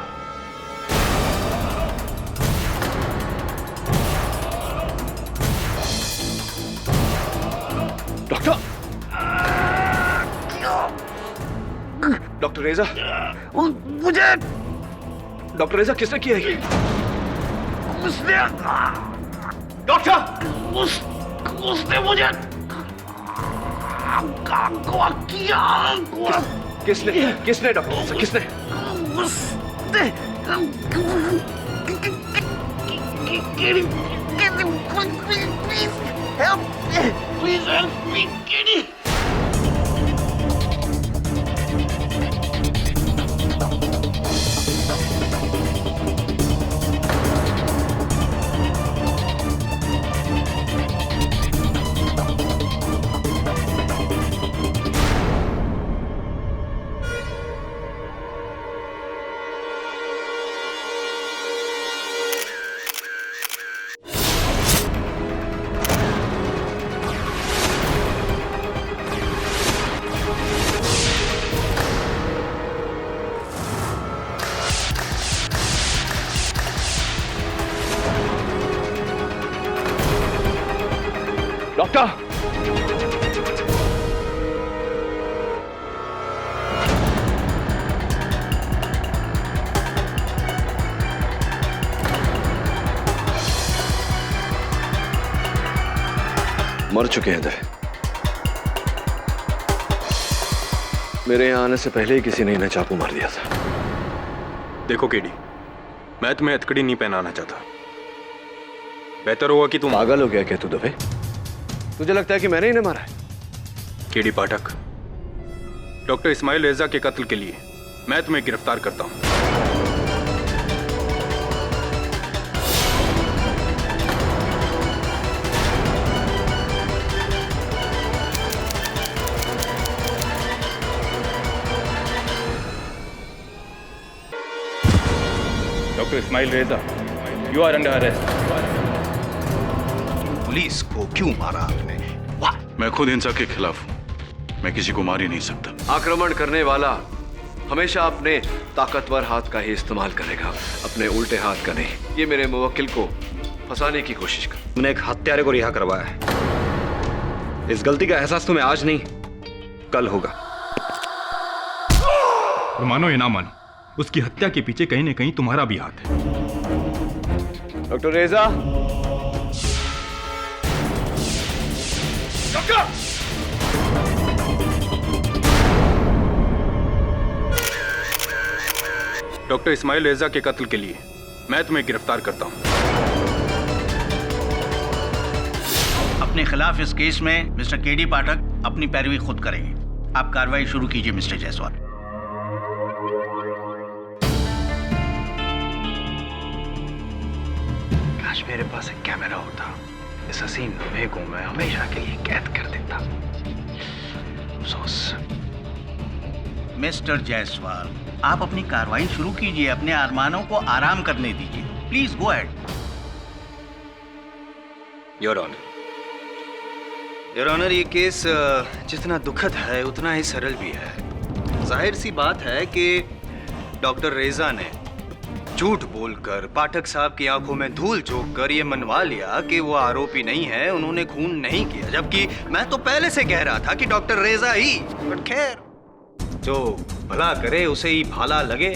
S2: doctor, doctor Reza,
S1: मुझे
S2: डॉक्टर रेजा किसने किया ये?
S1: उसने, डॉक्टर, उसने मुझे किया।
S2: किसने किसने डॉक्टर किसने?
S1: Please help me, Kenny.
S2: Doctor, मर चुके हैं दवे। मेरे यहां आने से पहले ही किसी ने इन्हें चाकू मार दिया था।
S6: देखो केडी, मैं तुम्हें हथकड़ी नहीं पहनाना चाहता। बेहतर होगा कि तुम
S2: पागल हो गया क्या तू दवे? तुझे लगता है कि मैंने इन्हें मारा है?
S6: केडी पाठक,
S3: डॉक्टर इस्माइल रेजा के कत्ल के लिए मैं तुम्हें गिरफ्तार करता हूं। Doctor Ismail Reza, you are under arrest.
S4: Police को क्यों मारा आपने?
S1: मैं खुद हिंसा के खिलाफ हूं, मैं किसी को मार ही नहीं सकता।
S2: आक्रमण करने वाला हमेशा अपने ताकतवर हाथ का ही इस्तेमाल करेगा, अपने उल्टे हाथ का नहीं। ये मेरे मुवक्किल को फंसाने की कोशिश कर।
S6: तुमने एक हत्यारे को रिहा करवाया है। इस गलती का एहसास तुम्हें आज नहीं, कल होगा।
S3: और मानो या ना मानो, उसकी हत्या के पीछे कहीं न कहीं तुम्हारा भी हाथ है।
S2: डॉक्टर रेजा,
S3: डॉक्टर इस्माइल रेजा के कत्ल के लिए मैं तुम्हें गिरफ्तार करता हूं।
S7: अपने खिलाफ इस केस में मिस्टर केडी पाठक अपनी पैरवी खुद करेंगे। आप कार्रवाई शुरू कीजिए मिस्टर जायसवाल।
S4: काश मेरे पास एक कैमरा होता, इस हसीन लम्हे को मैं हमेशा के लिए कैद कर देता। अफसोस।
S7: मिस्टर जायसवाल, आप अपनी कार्रवाई शुरू कीजिए, अपने अरमानों को आराम करने दीजिए। Please go ahead.
S4: Your honour, your honour, ये केस जितना दुखद है उतना ही सरल भी है। जाहिर सी बात है कि डॉक्टर रेजा ने झूठ बोलकर पाठक साहब की आंखों में धूल झोंक कर ये मनवा लिया कि वो आरोपी नहीं है, उन्होंने खून नहीं किया, जबकि मैं तो पहले से कह रहा था कि डॉक्टर रेजा ही। बट खैर, जो भला करे उसे ही भाला लगे।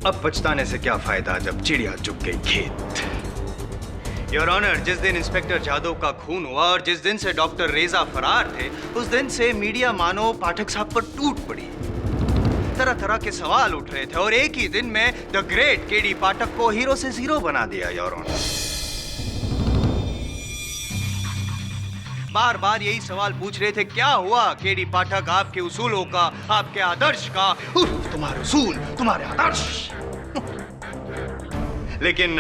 S4: अब पछताने से क्या फायदा जब चिड़िया चुग गई खेत। योर ऑनर, जिस दिन इंस्पेक्टर जादव का खून हुआ और जिस दिन से डॉक्टर रेजा फरार थे, उस दिन से मीडिया मानो पाठक साहब पर टूट पड़ी। तरह तरह के सवाल उठ रहे थे और एक ही दिन में द ग्रेट केडी पाठक को हीरो से जीरो बना दिया। योर ऑनर, बार बार यही सवाल पूछ रहे थे, क्या हुआ केडी पाठक आपके उसूलों का, आपके आदर्श का? तुम्हारे उसूल, तुम्हारे आदर्श। लेकिन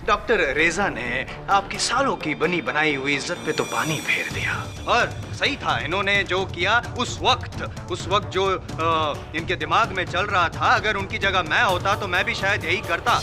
S4: डॉक्टर रेजा ने आपकी सालों की बनी बनाई हुई इज्जत पे तो पानी फेर दिया। और सही था इन्होंने जो किया उस वक्त जो इनके दिमाग में चल रहा था, अगर उनकी जगह मैं होता तो मैं भी शायद यही करता।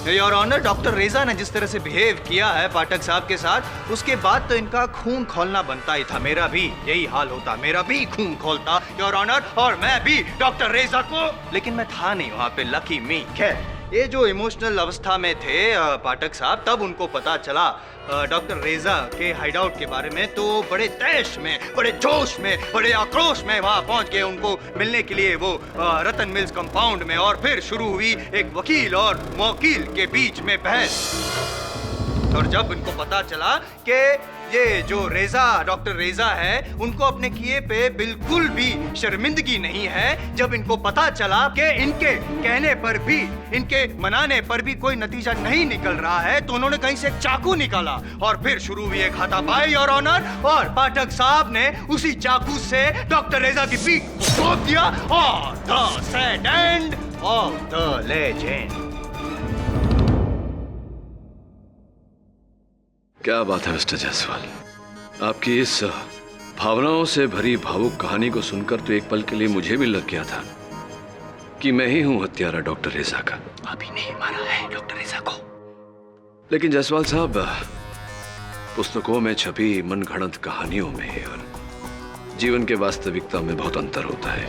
S4: योर ऑनर, डॉक्टर रेजा ने जिस तरह से बिहेव किया है पाठक साहब के साथ, उसके बाद तो इनका खून खोलना बनता ही था। मेरा भी यही हाल होता, मेरा भी खून खोलता योर ऑनर, और मैं भी डॉक्टर रेजा को। लेकिन मैं था नहीं वहां पे, लकी मी। खैर, ये जो इमोशनल अवस्था में थे पाठक साहब, तब उनको पता चला डॉक्टर रेजा के हाइडआउट के बारे में, तो बड़े तैश में, बड़े जोश में, बड़े आक्रोश में वहां पहुंच गए उनको मिलने के लिए वो रतन मिल्स कंपाउंड में। और फिर शुरू हुई एक वकील और मौकील के बीच में बहस। और जब इनको पता चला कि ये जो रेजा, डॉक्टर रेजा है, उनको अपने किए पे बिल्कुल भी शर्मिंदगी नहीं है, जब इनको पता चला कि इनके कहने पर भी, इनके मनाने पर भी कोई नतीजा नहीं निकल रहा है, तो उन्होंने कहीं से एक चाकू निकाला और फिर शुरू हुई एक हाथापाई योर ऑनर। और पाठक साहब ने उसी चाकू से डॉक्टर रेजा की पीठ को तोड़ दिया। और the sad end of the legend.
S2: क्या बात है मिस्टर जायसवाल, आपकी इस भावनाओं से भरी भावुक कहानी को सुनकर तो एक पल के लिए मुझे भी लग गया था कि मैं ही हूं हत्यारा डॉक्टर रेजा का।
S4: अभी नहीं मारा है डॉक्टर रेजा को।
S2: लेकिन जायसवाल साहब, पुस्तकों में छपी मनगढ़ंत कहानियों में और जीवन के वास्तविकता में बहुत अंतर होता है।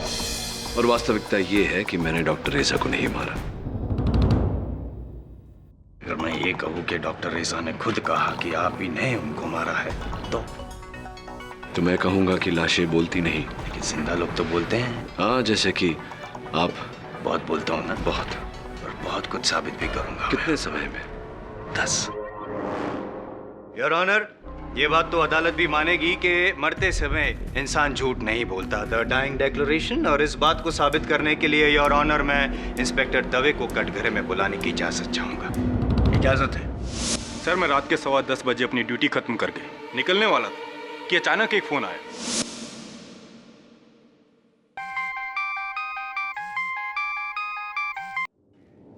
S2: और वास्तविकता ये है कि मैंने डॉक्टर रेजा को नहीं मारा।
S4: अगर मैं ये कहूं कि डॉक्टर रेजा ने खुद कहा कि आप ही ने उनको मारा है, तो
S2: मैं कहूंगा कि लाशें बोलती नहीं।
S4: लेकिन जिंदा लोग तो बोलते हैं।
S2: हाँ, जैसे कि आप।
S4: बहुत बोलता हूं ना?
S2: बहुत।
S4: और बहुत कुछ साबित भी करूंगा।
S2: कितने समय में?
S4: 10। योर ऑनर, ये बात तो अदालत भी मानेगी कि मरते समय इंसान झूठ नहीं बोलता। The dying declaration. और इस बात को साबित करने के लिए योर ऑनर, मैं इंस्पेक्टर दवे को कटघरे में बुलाने की इजाजत चाहूंगा।
S7: इजाजत है।
S3: सर, मैं रात के 10:15 बजे अपनी ड्यूटी खत्म करके निकलने वाला था कि अचानक एक फोन आया।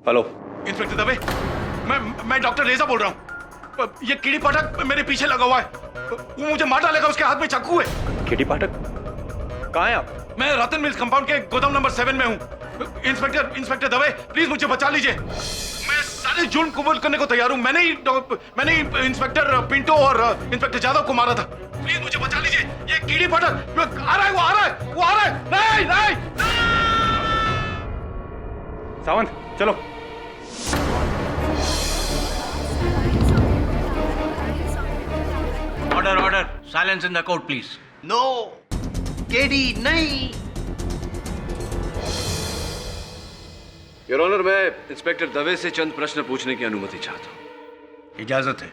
S6: हेलो
S1: इंस्पेक्टर दवे, मैं डॉक्टर रेजा बोल रहा हूँ। ये कीड़ी पाठक मेरे पीछे लगा हुआ है, वो मुझे मार डालेगा, उसके हाथ में चाकू है।
S6: कीड़ी पाठक कहाँ है आप?
S1: मैं रतन मिल्स कंपाउंड के गोदाम नंबर 7 में हूँ। इंस्पेक्टर दवे, प्लीज मुझे बचा लीजिए। मैं सारे जुर्म कबूल करने को तैयार हूँ। मैंने ही इंस्पेक्टर पिंटो और इंस्पेक्टर जादव को मारा था। प्लीज मुझे बचा लीजिए। ये कीड़ी पाठक आ रहा है, वो आ रहा है। नहीं।
S6: सावंत चलो।
S7: Order silence in the court please.
S4: No KD नहीं।
S2: योर ऑनर, मैं इंस्पेक्टर दवे से चंद प्रश्न पूछने की अनुमति चाहता हूं।
S7: इजाजत है।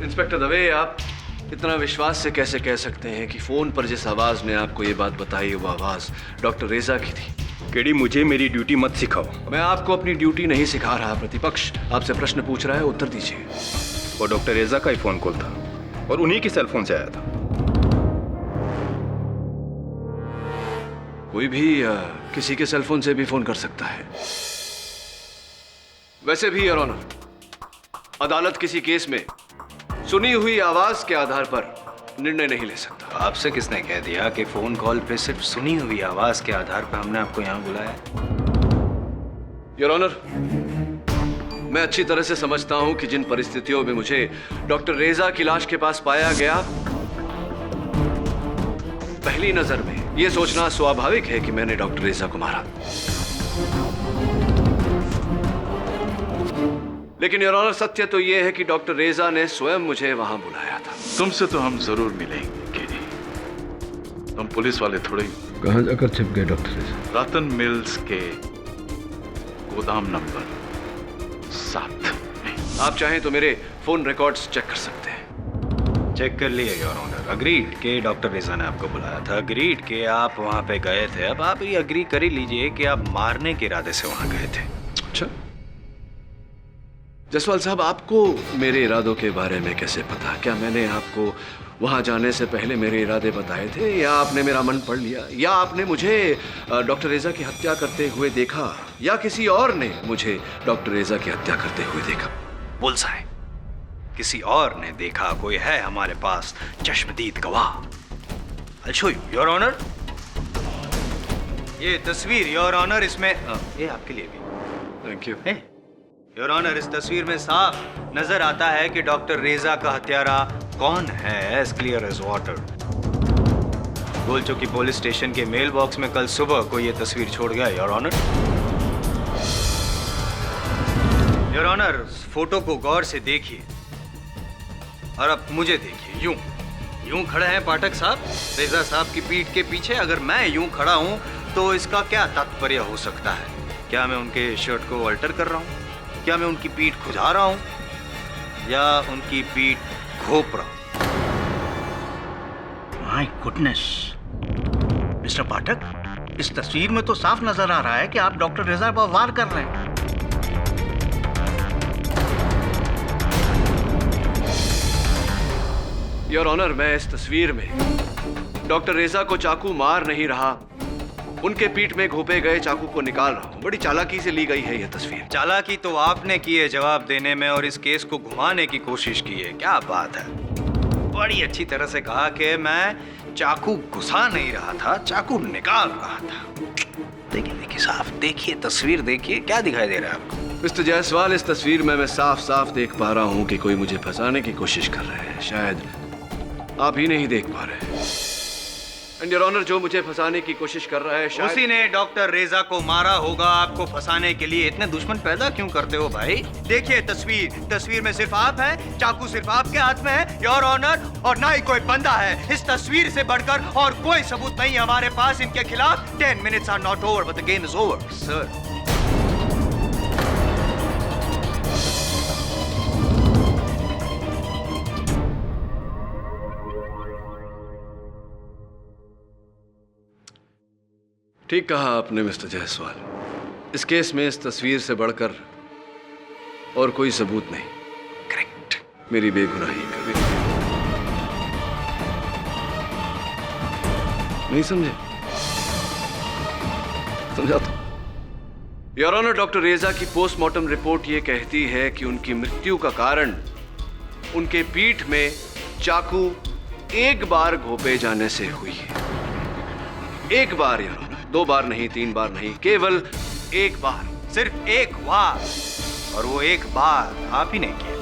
S2: इंस्पेक्टर दवे, आप इतना विश्वास से कैसे कह सकते हैं कि फोन पर जिस आवाज ने आपको ये बात बताई वो आवाज डॉक्टर रेजा की थी?
S6: केडी, मुझे मेरी ड्यूटी मत सिखाओ।
S2: मैं आपको अपनी ड्यूटी नहीं सिखा रहा। प्रतिपक्ष आपसे प्रश्न पूछ रहा है, उत्तर दीजिए।
S6: वो डॉक्टर रेजा का ही फोन कॉल था और उन्हीं की सेल फोन से आया था।
S2: कोई भी किसी के सेल फोन से भी फोन कर सकता है। वैसे भी योर ऑनर, अदालत किसी केस में सुनी हुई आवाज के आधार पर निर्णय नहीं ले सकता।
S4: आपसे किसने कह दिया कि फोन कॉल पे सिर्फ सुनी हुई आवाज के आधार पर हमने आपको यहाँ बुलाया?
S2: योर ऑनर, मैं अच्छी तरह से समझता हूं कि जिन परिस्थितियों में मुझे डॉक्टर रेजा की लाश के पास पाया गया, पहली नजर में यह सोचना स्वाभाविक है कि मैंने डॉक्टर रेजा को मारा। लेकिन योर ऑनर, सत्य तो यह है कि डॉक्टर रेजा ने स्वयं मुझे वहां बुलाया था।
S1: तुमसे तो हम जरूर मिलेंगे केडी, तुम पुलिस वाले थोड़े ही।
S2: कहां जाकर छिप गए डॉक्टर रेजा?
S1: रतन मिल्स के गोदाम नंबर 7 में।
S2: आप चाहें तो मेरे फोन रिकॉर्ड्स चेक कर सकते हैं।
S4: चेक कर लिए योर ऑनर। अग्रीड के डॉक्टर रेजा ने आपको बुलाया था, अग्रीड के आप वहां पे गए थे। अब आप ये अग्री कर ही लीजिए कि आप मारने के इरादे से वहां गए थे।
S2: अच्छा जसवाल साहब, आपको मेरे इरादों के बारे में कैसे पता? क्या मैंने आपको वहां जाने से पहले मेरे इरादे बताए थे, या आपने मेरा मन पढ़ लिया, या आपने मुझे डॉक्टर रेजा की हत्या करते हुए देखा, या किसी और ने मुझे डॉक्टर रेजा की हत्या करते हुए देखा?
S4: बुल्सआई, किसी और ने देखा? कोई है हमारे पास चश्मदीद गवाह? I'll show you, your honour. ये तस्वीर योर ऑनर, इसमें ये आपके लिए भी।
S2: Thank you.
S4: योर ऑनर, इस तस्वीर में साफ नजर आता है कि डॉक्टर रेजा का हत्यारा कौन है, as clear as water. Golchowki police station के मेल बॉक्स में कल सुबह को ये तस्वीर छोड़ गया your honour. Your honour, photo को गौर से देखिए और अब मुझे देखिए। यूं खड़े हैं पाठक साहब रेजा साहब की पीठ के पीछे। अगर मैं यूं खड़ा हूं तो इसका क्या तात्पर्य हो सकता है? क्या मैं उनके शर्ट को अल्टर कर रहा हूं? क्या मैं उनकी पीठ खुजा रहा हूं या उनकी पीठ घोप रहा हूं?
S7: माय गुडनेस मिस्टर पाठक, इस तस्वीर में तो साफ नजर आ रहा है कि आप डॉक्टर रेजा पर वार कर रहे हैं।
S2: योर ऑनर, मैं इस तस्वीर में डॉक्टर रेजा को चाकू मार नहीं रहा, उनके पीठ में घोपे गए चाकू को निकाल रहा हूं। बड़ी चालाकी से ली गई है यह तस्वीर।
S4: चालाकी तो आपने की है जवाब देने में और इस केस को घुमाने की कोशिश की है। क्या बात है, बड़ी अच्छी तरह से कहा कि मैं चाकू घुसा नहीं रहा था, चाकू निकाल रहा था। देखिए साफ देखिए, तस्वीर देखिए, क्या दिखाई दे रहा है आपको?
S2: मिस्टर जायसवाल, इस तस्वीर में मैं साफ साफ देख पा रहा हूं कि कोई मुझे फंसाने की कोशिश कर रहा है। शायद आप ही नहीं देख पा रहे। एंड योर ऑनर, जो मुझे फंसाने की कोशिश कर रहा है शायद
S4: उसी ने डॉक्टर रेजा को मारा होगा आपको फंसाने के लिए। इतने दुश्मन पैदा क्यों करते हो भाई? देखिए तस्वीर में सिर्फ आप हैं, चाकू सिर्फ आपके हाथ में है योर ऑनर, और ना ही कोई बंदा है। इस तस्वीर से बढ़कर और कोई सबूत नहीं हमारे पास इनके खिलाफ। 10 minutes are not over but the game is over, sir.
S2: ठीक कहा आपने मिस्टर जायसवाल। इस केस में इस तस्वीर से बढ़कर और कोई सबूत नहीं। करेक्ट, मेरी बेगुनाही कभी नहीं समझे। समझाता हूं। योर ऑनर, डॉक्टर रेजा की पोस्टमार्टम रिपोर्ट ये कहती है कि उनकी मृत्यु का कारण उनके पीठ में चाकू एक बार घोंपे जाने से हुई है। एक बार योर ऑनर, 2 बार नहीं, 3 बार नहीं, केवल एक बार,
S4: सिर्फ एक बार, और वो एक बार आप ही ने किया।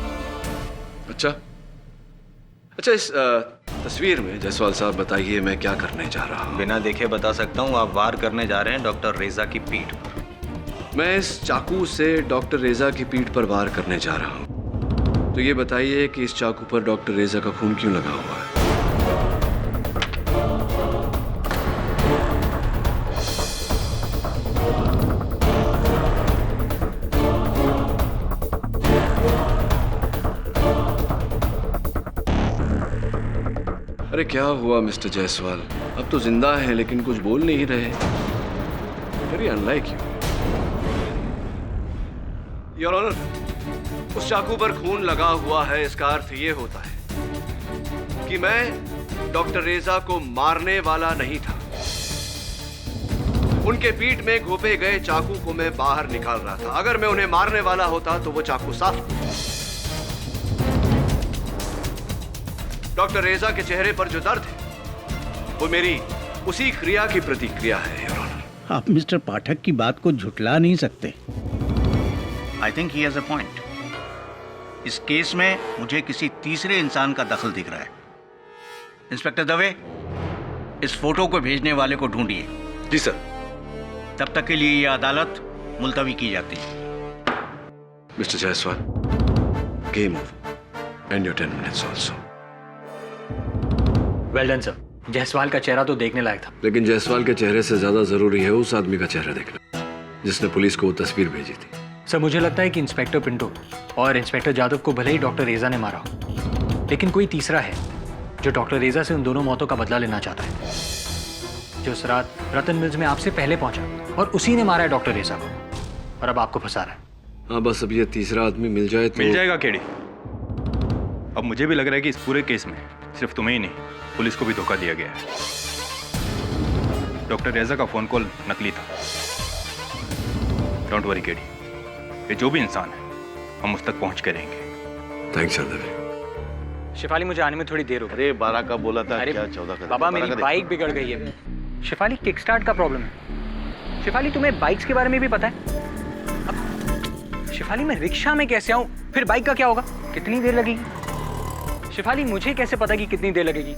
S2: अच्छा, इस तस्वीर में जायसवाल साहब बताइए मैं क्या करने जा रहा हूँ?
S4: बिना देखे बता सकता हूँ, आप वार करने जा रहे हैं डॉक्टर रेजा की पीठ पर।
S2: मैं इस चाकू से डॉक्टर रेजा की पीठ पर वार करने जा रहा हूँ। तो ये बताइए कि इस चाकू पर डॉक्टर रेजा का खून क्यों लगा हुआ है? अरे क्या हुआ मिस्टर जायसवाल? अब तो जिंदा हैं लेकिन कुछ बोल नहीं रहे। Very unlike you. Your honour, उस चाकू पर खून लगा हुआ है, इसका अर्थ ये होता है कि मैं डॉक्टर रेजा को मारने वाला नहीं था। उनके पीठ में घोंपे गए चाकू को मैं बाहर निकाल रहा था। अगर मैं उन्हें मारने वाला होता तो वो चाकू साफ होता। डॉक्टर रेजा के चेहरे पर जो दर्द है वो मेरी उसी क्रिया की प्रतिक्रिया है योर ऑनर।
S7: आप मिस्टर पाठक की बात को झुठला नहीं सकते। I think he has a point. इस केस में मुझे किसी तीसरे इंसान का दखल दिख रहा है। इंस्पेक्टर दवे, इस फोटो को भेजने वाले को ढूंढिए।
S2: जी सर।
S7: तब तक के लिए यह अदालत मुलतवी की जाती है।
S2: Mister Jaiswal, game over and your 10 minutes also.
S9: Well done sir. Jaiswal का चेहरा तो देखने लायक था,
S2: लेकिन जायसवाल के चेहरे से ज्यादा जरूरी है उस आदमी का चेहरा देखना जिसने पुलिस को वो तस्वीर भेजी थी।
S9: सर मुझे लगता है कि इंस्पेक्टर पिंटो और इंस्पेक्टर जादव को भले ही डॉक्टर रेजा ने मारा हो, लेकिन कोई तीसरा है जो डॉक्टर रेजा से उन दोनों मौतों का बदला लेना चाहता है, जो उस रात रतन मिल्स में आपसे पहले पहुंचा और उसी ने मारा है डॉक्टर रेजा को, और अब आपको फंसा रहा है।
S2: हाँ, बस अब ये तीसरा आदमी मिल जाए तो।
S3: मिल जाएगा केडी। अब मुझे भी लग रहा है कि इस पूरे केस में सिर्फ तुम्हें ही नहीं, पुलिस को भी धोखा दिया गया है। डॉक्टर रेजा का फोन कॉल नकली था। डोंट वरी केडी, ये जो भी इंसान है हम उस तक पहुंच के रहेंगे।
S2: Thanks sir.
S9: शिफाली, मुझे आने में थोड़ी देर हो गई।
S1: अरे 12 का बोला था,
S9: अरे
S1: क्या 14 का?
S9: बाबा, मेरी बाइक बिगड़ गई है। शिफाली, किक स्टार्ट का प्रॉब्लम है। शिफाली, तुम्हें बाइक्स के बारे में भी पता है? अब शिफाली, मैं रिक्शा में कैसे आऊं? फिर बाइक का क्या होगा? कितनी देर लगेगी? शिफाली, मुझे कैसे पता कि कितनी देर लगेगी?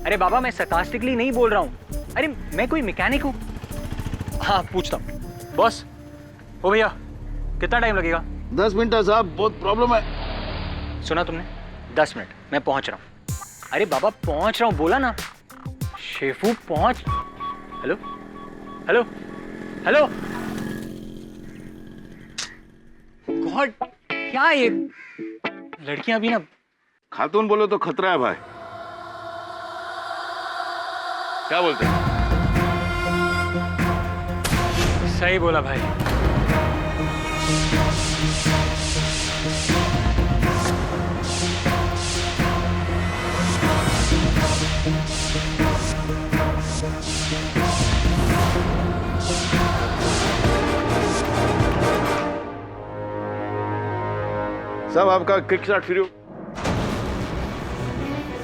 S9: अरे बाबा, मैं sarcastically नहीं बोल रहा हूँ। अरे मैं कोई मैकेनिक हूँ। हाँ, पूछता हूँ। बॉस, ओ भैया, कितना टाइम लगेगा?
S1: 10 मिनट है साहब, बहुत प्रॉब्लम है।
S9: सुना तुमने? 10 मिनट, मैं पहुँच रहा हूँ। अरे बाबा, पहुँच रहा हूँ बोला ना। शेफू पहुँच। Hello hello hello. गॉड, क्या ये लड़कियां अभी ना।
S1: खातून बोलो तो खतरा है भाई। क्या बोलते हैं?
S9: सही बोला भाई।
S1: सब आपका किक स्टार्ट फ्री हो।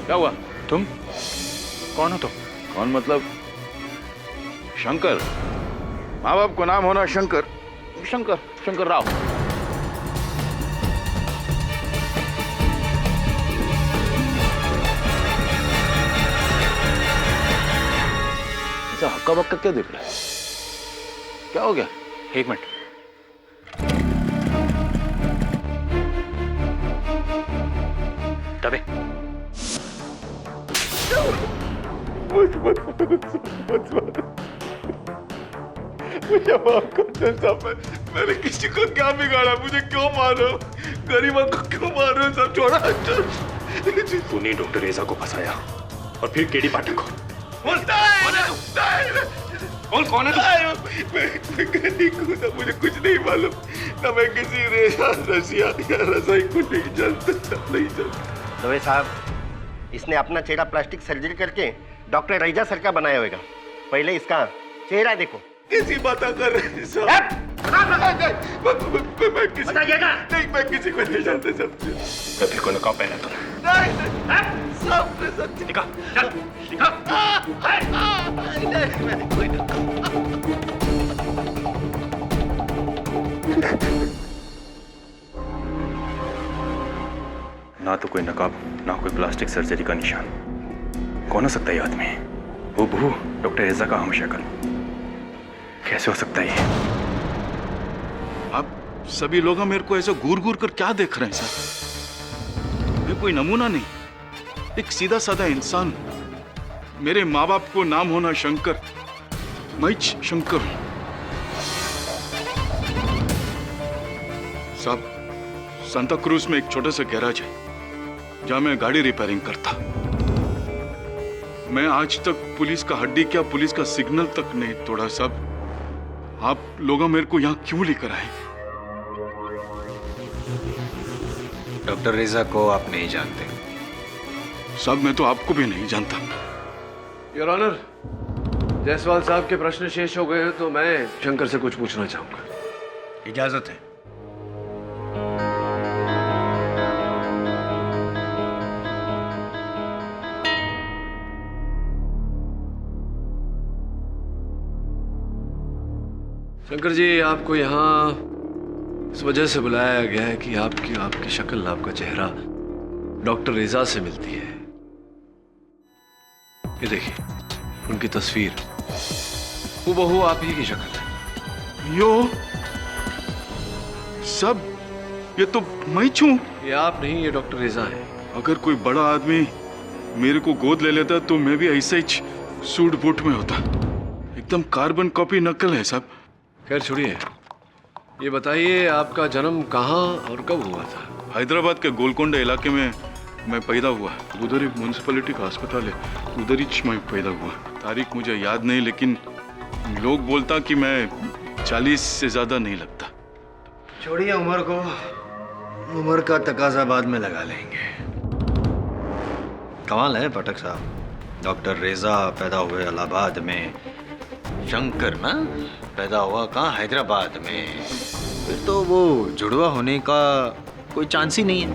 S1: क्या हुआ?
S9: तुम कौन हो? तुम
S1: कौन मतलब? शंकर। माँ बाप को नाम होना शंकर, शंकर शंकर राव। ऐसा हक्का बक्का क्या देख रहा है? क्या हो गया?
S9: एक मिनट। दबे।
S1: मुझे माफ कर दे साहब, मैंने किसी को क्या बिगाड़ा? मुझे क्यों मार रहे हो? गरीबों को क्यों मार रहे हो? सब छोड़ा।
S3: तूने डॉक्टर रेजा को फंसाया और फिर केडी पाठक को।
S1: कौन है तू? मैं गरीब हूँ ना, मुझे कुछ नहीं मालूम ना। मैं किसी रेजा, रसिया या रसाई को नहीं जानता, नहीं जानता।
S13: दवे साहब, इसने अपना चेहरा प्लास्टिक सर्जरी करके डॉक्टर रेजा सर का बनाया होगा। पहले इसका चेहरा देखो।
S1: कैसी बातें कर रहे हैं साहब? मैं किसी नहीं, मैं किसी को नहीं जानते सब।
S3: कभी को नकाब पहना तुमने?
S1: नहीं साहब, मैं सच्ची
S3: निकाल, चल, निकाल।
S1: कोई
S3: ना तो कोई नकाब, ना कोई प्लास्टिक सर्जरी का निशान। कौन हो सकता है ये आदमी? वो बहू डॉक्टर रेजा का हमशक्ल। कैसे हो सकता है ये?
S1: आप सभी लोग मेरे को ऐसे घूर घूर कर क्या देख रहे हैं सर? मैं कोई नमूना नहीं, एक सीधा साधा इंसान। मेरे माँ बाप को नाम होना शंकर, मैं शंकर हूं साहब। सांता क्रूज में एक छोटा सा गैराज है जहां मैं गाड़ी रिपेयरिंग करता। मैं आज तक पुलिस का हड्डी क्या, पुलिस का सिग्नल तक नहीं तोड़ा साहब। आप लोग मेरे को यहाँ क्यों लेकर आए?
S5: डॉक्टर रेजा को आप नहीं जानते
S1: साहब? मैं तो आपको भी नहीं जानता।
S2: योर ऑनर, जायसवाल साहब के प्रश्न शेष हो गए हैं तो मैं शंकर से कुछ पूछना चाहूंगा।
S7: इजाजत है।
S2: शंकर जी, आपको यहाँ इस वजह से बुलाया गया है कि आपकी शक्ल, आपका चेहरा डॉक्टर रेजा से मिलती है। ये देखिए, उनकी तस्वीर हूबहू आप ही की शक्ल है।
S1: यो सब, ये तो मैं छू।
S2: ये आप नहीं, ये डॉक्टर रेजा है।
S1: अगर कोई बड़ा आदमी मेरे को गोद ले लेता तो मैं भी ऐसे ही सूट बूट में होता। एकदम कार्बन कॉपी नकल है साहब।
S2: खैर छोड़िए, ये बताइए आपका जन्म कहाँ और कब हुआ था?
S1: हैदराबाद के गोलकोंडा इलाके में मैं पैदा हुआ। उधर ही म्यूनसिपैलिटी का अस्पताल है, उधर ही मैं पैदा हुआ। तारीख मुझे याद नहीं, लेकिन लोग बोलता कि मैं 40 से ज्यादा नहीं लगता।
S7: छोड़िए उम्र को, उम्र का तकाजा बाद में लगा लेंगे। कमाल है पाठक साहब, डॉक्टर रेजा पैदा हुए इलाहाबाद में, शंकर ना पैदा हुआ कहाँ, हैदराबाद में। फिर तो वो जुड़वा होने का कोई चांस ही नहीं है।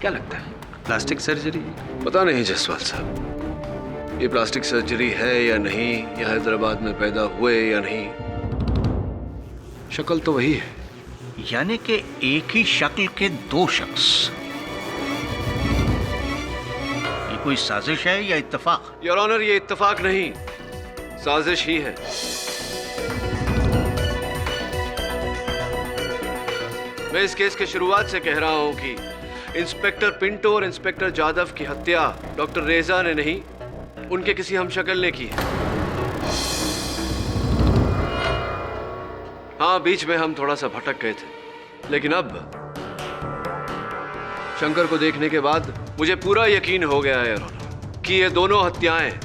S7: क्या लगता है, प्लास्टिक सर्जरी?
S2: पता नहीं जायसवाल साहब, ये प्लास्टिक सर्जरी है या नहीं, या हैदराबाद में पैदा हुए या नहीं, शक्ल तो वही है।
S7: यानी कि एक ही शक्ल के दो शख्स। ये कोई साजिश है या इत्तेफाक?
S2: योर ऑनर, ये इत्तेफाक नहीं, साजिश ही है। मैं इस केस के शुरुआत से कह रहा हूं कि इंस्पेक्टर पिंटो और इंस्पेक्टर जादव की हत्या डॉक्टर रेजा ने नहीं, उनके किसी हमशक्ल ने की है। हाँ, बीच में हम थोड़ा सा भटक गए थे, लेकिन अब शंकर को देखने के बाद मुझे पूरा यकीन हो गया है कि ये दोनों हत्याएं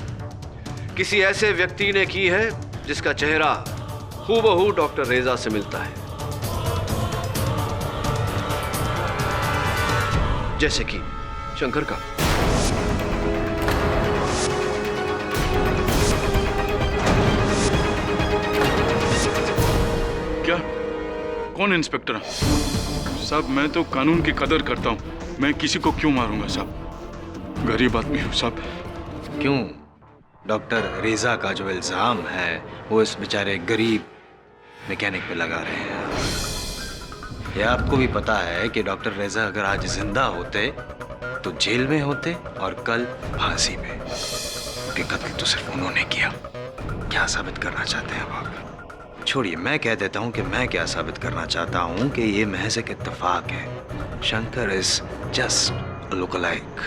S2: किसी ऐसे व्यक्ति ने की है जिसका चेहरा हूबहू डॉक्टर रेजा से मिलता है, जैसे कि शंकर का।
S1: क्या? कौन इंस्पेक्टर? साहब, मैं तो कानून की कदर करता हूं, मैं किसी को क्यों मारूंगा साहब? गरीब आदमी हूं साहब।
S5: क्यों? डॉक्टर रेजा का जो इल्जाम है वो इस बेचारे गरीब मैकेनिक पे लगा रहे हैं। ये आपको भी पता है कि डॉक्टर रेजा अगर आज जिंदा होते तो जेल में होते और कल फांसी पे। उनके कत्ल तो सिर्फ उन्होंने किया। क्या साबित करना चाहते हैं आप? छोड़िए, मैं कह देता हूँ कि मैं क्या साबित करना चाहता हूँ कि ये महज एक इत्तेफाक है। Shankar is just look-alike.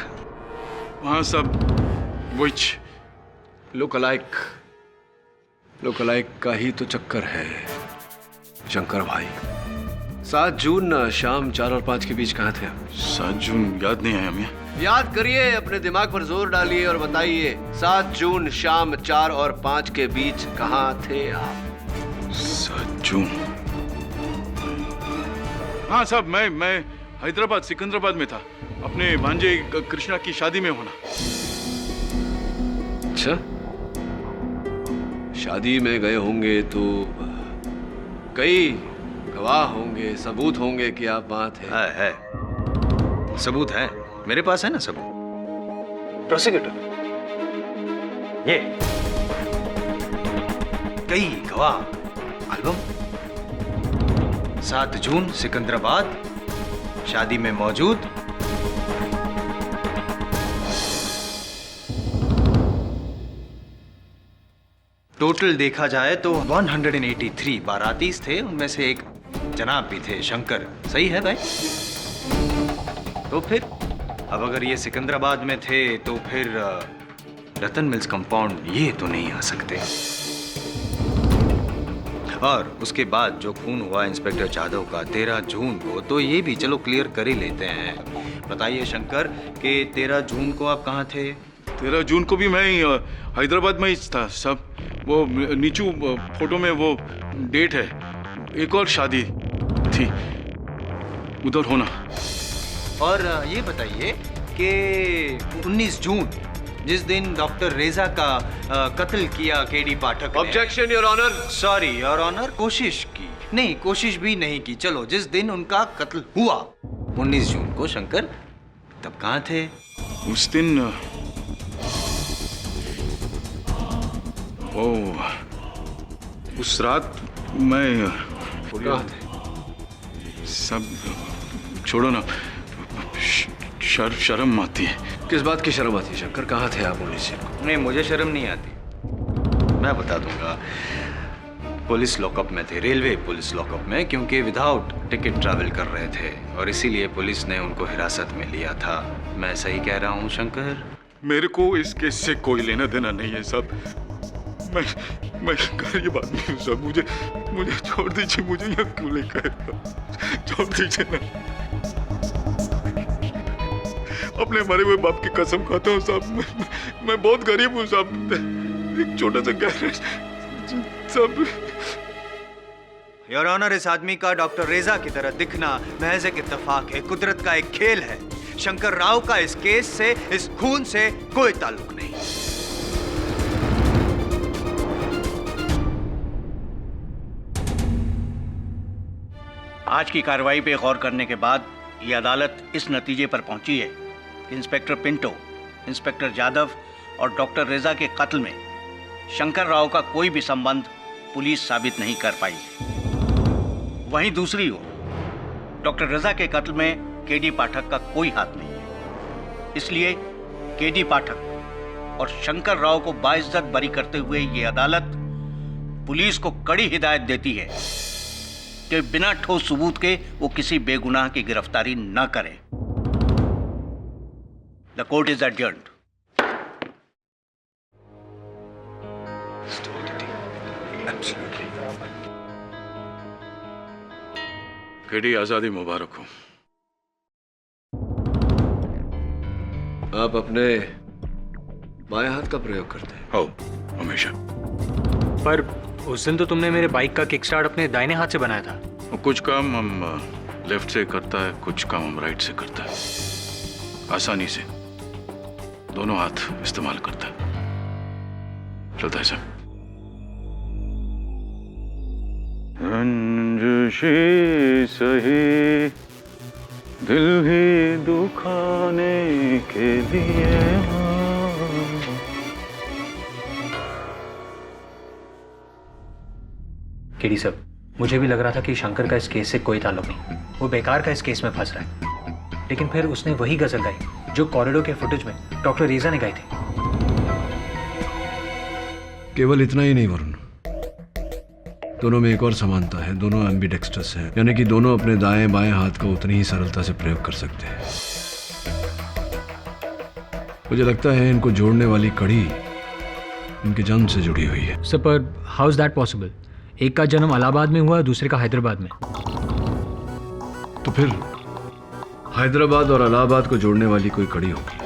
S1: हाँ साहब, विच
S2: लुक-अलाइक का ही तो चक्कर है शंकर भाई। 7 जून शाम 4 और 5 के बीच कहाँ थे आप?
S1: 7 जून याद नहीं आया हमें।
S2: याद करिए, अपने दिमाग पर जोर डालिए और बताइए 7 जून शाम 4 और 5 के बीच कहाँ थे आप?
S1: 7 जून, हाँ साहब, मैं हैदराबाद सिकंदराबाद में था, अपने भांजे कृष्णा की शादी में होना।
S2: अच्छा, शादी में गए होंगे तो कई गवाह होंगे, सबूत होंगे कि आप वहां थे।
S5: है सबूत है, मेरे पास है ना सबूत।
S7: प्रोसिक्यूटर, ये
S5: कई गवाह, एल्बम, 7 जून सिकंदराबाद, शादी में मौजूद। टोटल देखा जाए तो 183 बारातीस थे, उनमें से एक जनाब भी थे, शंकर। सही है भाई? तो फिर अब अगर ये सिकंदराबाद में थे तो फिर रतन मिल्स कंपाउंड ये तो नहीं आ सकते। और उसके बाद जो खून हुआ इंस्पेक्टर जाधव का 13 जून को, तो ये भी चलो क्लियर कर ही लेते हैं। बताइए शंकर कि 13 जून को आप कहाँ थे?
S1: 13 जून को भी मैं हैदराबाद में ही था सब। वो नीचू फोटो में वो डेट है, एक और शादी थी उधर होना।
S5: और ये बताइए कि 19 जून जिस दिन डॉक्टर रेजा का कत्ल किया केडी पाठक ने।
S2: Objection your honour.
S5: Sorry your honour, कोशिश की नहीं, कोशिश भी नहीं की। चलो, जिस दिन उनका कत्ल हुआ 19 जून को, शंकर तब कहाँ थे?
S1: उस दिन उस रात मैं
S2: कहाँ थे?
S1: सब छोड़ो ना, शर्म आती है।
S2: किस बात की शर्म आती है शंकर? कहाँ थे आप 19 जून को?
S5: नहीं, मुझे शर्म नहीं आती, मैं बता दूंगा। पुलिस लॉकअप में थे, रेलवे पुलिस लॉकअप में, क्योंकि विदाउट टिकट ट्रैवल कर रहे थे और इसीलिए पुलिस ने उनको हिरासत में लिया था। मैं सही कह रहा हूँ शंकर?
S1: मेरे को इस केस से कोई लेना देना नहीं है सब। मैं गरीब आदमी हूँ सब। मुझे छोड़ दीजिए, मुझे यहाँ क्यों लेकर छोड़ दीजिए ना। अपने मरे हुए बाप की कसम खाता हूँ साहब, मैं बहुत गरीब हूँ साहब। एक छोटा सा गैरेज सब।
S4: योर ऑनर, इस आदमी का डॉक्टर रेजा की तरह दिखना महज एक इत्तेफाक है, कुदरत का एक खेल है। शंकर राव का इस केस से, इस खून से कोई ताल्लुक नहीं।
S7: आज की कार्रवाई पे गौर करने के बाद ये अदालत इस नतीजे पर पहुंची है कि इंस्पेक्टर पिंटो, इंस्पेक्टर जाधव और डॉक्टर रेजा के कत्ल में शंकर राव का कोई भी संबंध पुलिस साबित नहीं कर पाई। वहीं दूसरी ओर डॉक्टर रेजा के कत्ल में केडी पाठक का कोई हाथ नहीं है। इसलिए केडी पाठक और शंकर राव को बाइज्जत बरी करते हुए ये अदालत पुलिस को कड़ी हिदायत देती है कि बिना ठोस सबूत के वो किसी बेगुनाह की गिरफ्तारी न करे। The court is adjourned.
S1: KD, आजादी मुबारक हो।
S2: आप अपने बाएं हाथ का प्रयोग करते हैं?
S1: हो, हमेशा।
S9: पर उस दिन तो तुमने मेरे बाइक का किक स्टार्ट अपने दाहिने हाथ से बनाया था।
S1: कुछ काम हम लेफ्ट से करता है, कुछ काम हम राइट से करता है। आसानी से दोनों हाथ इस्तेमाल करता है। चलता है सब। रंजिशी सही दिल ही दुखाने के लिए।
S9: केडी साहब, मुझे भी लग रहा था कि शंकर का इस केस से कोई ताल्लुक नहीं, वो बेकार का इस केस में फंस रहा है। लेकिन फिर उसने वही गजल गाई जो कॉरिडोर के फुटेज में डॉक्टर रेजा ने गाई थी।
S2: केवल इतना ही नहीं वरुण, दोनों में एक और समानता है। दोनों एम्बिडेक्स्ट्रस हैं, यानी कि दोनों अपने दाएं बाएं हाथ का उतनी ही सरलता से प्रयोग कर सकते हैं। मुझे लगता है इनको जोड़ने वाली कड़ी इनके जन्म से जुड़ी हुई है।
S9: सर, पर हाउ इज दैट पॉसिबल? एक का जन्म इलाहाबाद में हुआ, दूसरे का हैदराबाद में।
S2: तो फिर हैदराबाद और इलाहाबाद को जोड़ने वाली कोई कड़ी होगी।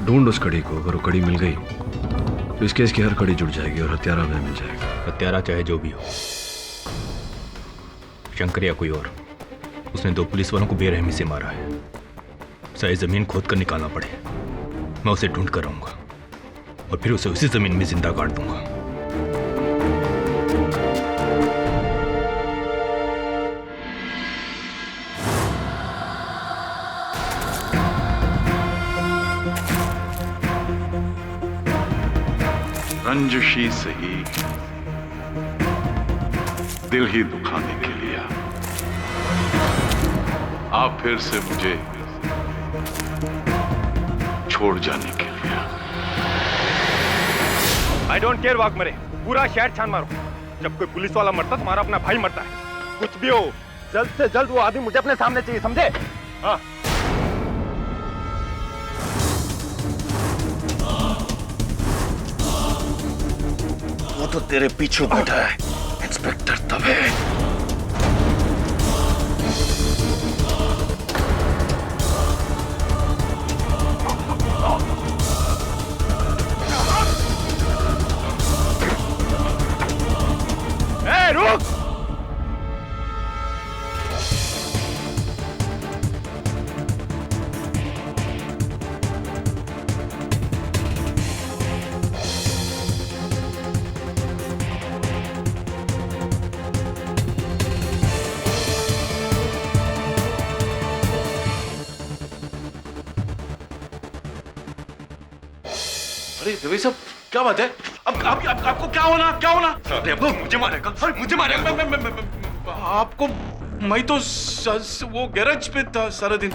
S2: ढूंढ उस कड़ी को, अगर वो कड़ी मिल गई तो इस केस की हर कड़ी जुड़ जाएगी और हत्यारा हमें मिल जाएगा।
S3: हत्यारा चाहे जो भी हो, शंकर या कोई और, उसने 2 पुलिस वालों को बेरहमी से मारा है। चाहे जमीन खोद कर निकालना पड़े, मैं उसे ढूंढ कर रहूंगा। और फिर उसे उसी जमीन में जिंदा गाड़ दूंगा।
S1: रंजिशी सही, दिल ही दुखाने के लिए आप फिर से मुझे छोड़ जाने के लिए।
S3: आई डोंट केयर वाघ मरे, पूरा शहर छान मारो। जब कोई पुलिस वाला मरता तो हमारा अपना भाई मरता है। कुछ भी हो, जल्द से जल्द वो आदमी मुझे अपने सामने चाहिए, समझे? हाँ।
S2: वो तो तेरे पीछे बैठा है, इंस्पेक्टर दवे।
S3: रुक!
S1: अरे दवे साहब, क्या बात है? अब आपको क्या होना? अरे अब मुझे मारेगा, मुझे मारेगा। आपको मैं तो वो गैरेज पे था सारा दिन।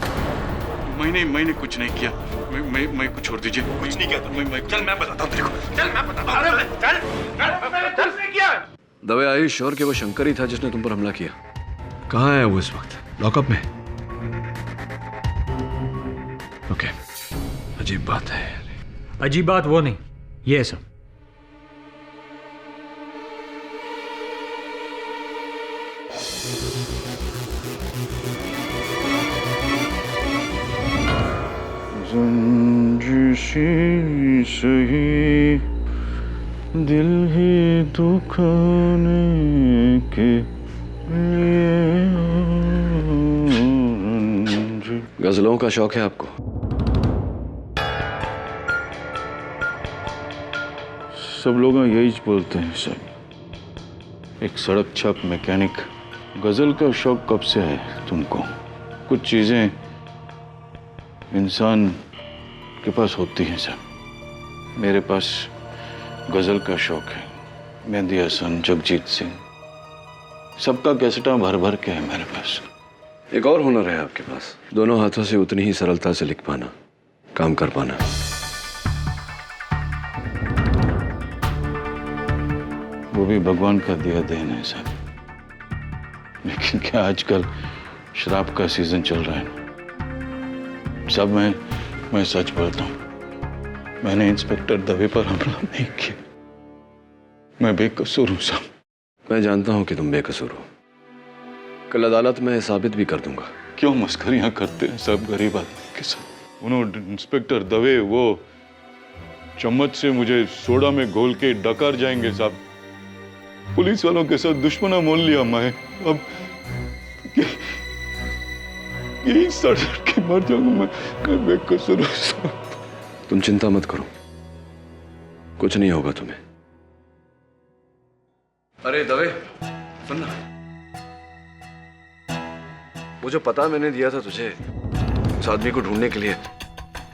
S1: मैंने कुछ नहीं किया। मैं कुछ छोड़ दीजिए। कुछ नहीं किया तो चल मैं बताता हूँ तेरे को। चल मैं बताता हूँ। चल नहीं किया।
S2: दवे, आई श्योर कि वो शंकर ही था जिसने तुम पर हमला किया? कहाँ है वो इस वक्त? लॉकअप में? ओके, अजीब बात है।
S9: अजीब बात वो नहीं, ये है सब।
S1: रंजिशी सही, दिल ही दुखाने के लिए।
S2: गजलों का शौक है आपको?
S1: सब लोग यही बोलते हैं सर। एक सड़क छाप मैकेनिक। गजल का शौक कब से है तुमको? कुछ चीजें इंसान के पास होती हैं सर। मेरे पास गजल का शौक है। मेहंदी हसन, जगजीत सिंह, सबका कैसेटा भर भर के है मेरे पास।
S2: एक और हुनर है आपके पास, दोनों हाथों से उतनी ही सरलता से लिख पाना, काम कर पाना।
S1: वो भी भगवान का दिया देन है साहब। लेकिन क्या आजकल शराब का सीजन चल रहा है ना सब। मैं सच बोलता हूँ, मैंने इंस्पेक्टर दवे पर हमला नहीं किया। मैं बेकसूर हूँ साहब।
S2: मैं जानता हूँ कि तुम बेकसूर हो। कल अदालत में साबित भी कर दूंगा।
S1: क्यों मस्करियां करते हैं सब गरीब आदमी के साथ? उन्होंने इंस्पेक्टर दवे वो चम्मच से मुझे सोडा में घोल के डकार जाएंगे साहब। पुलिस वालों के साथ दुश्मना मोल लिया मैं। अब यही सड़ के मर जाऊंगा मैं बेकसूर हूं।
S2: तुम चिंता मत करो, कुछ नहीं होगा तुम्हें। अरे दवे सुनना, वो जो पता मैंने दिया था तुझे उस आदमी को ढूंढने के लिए,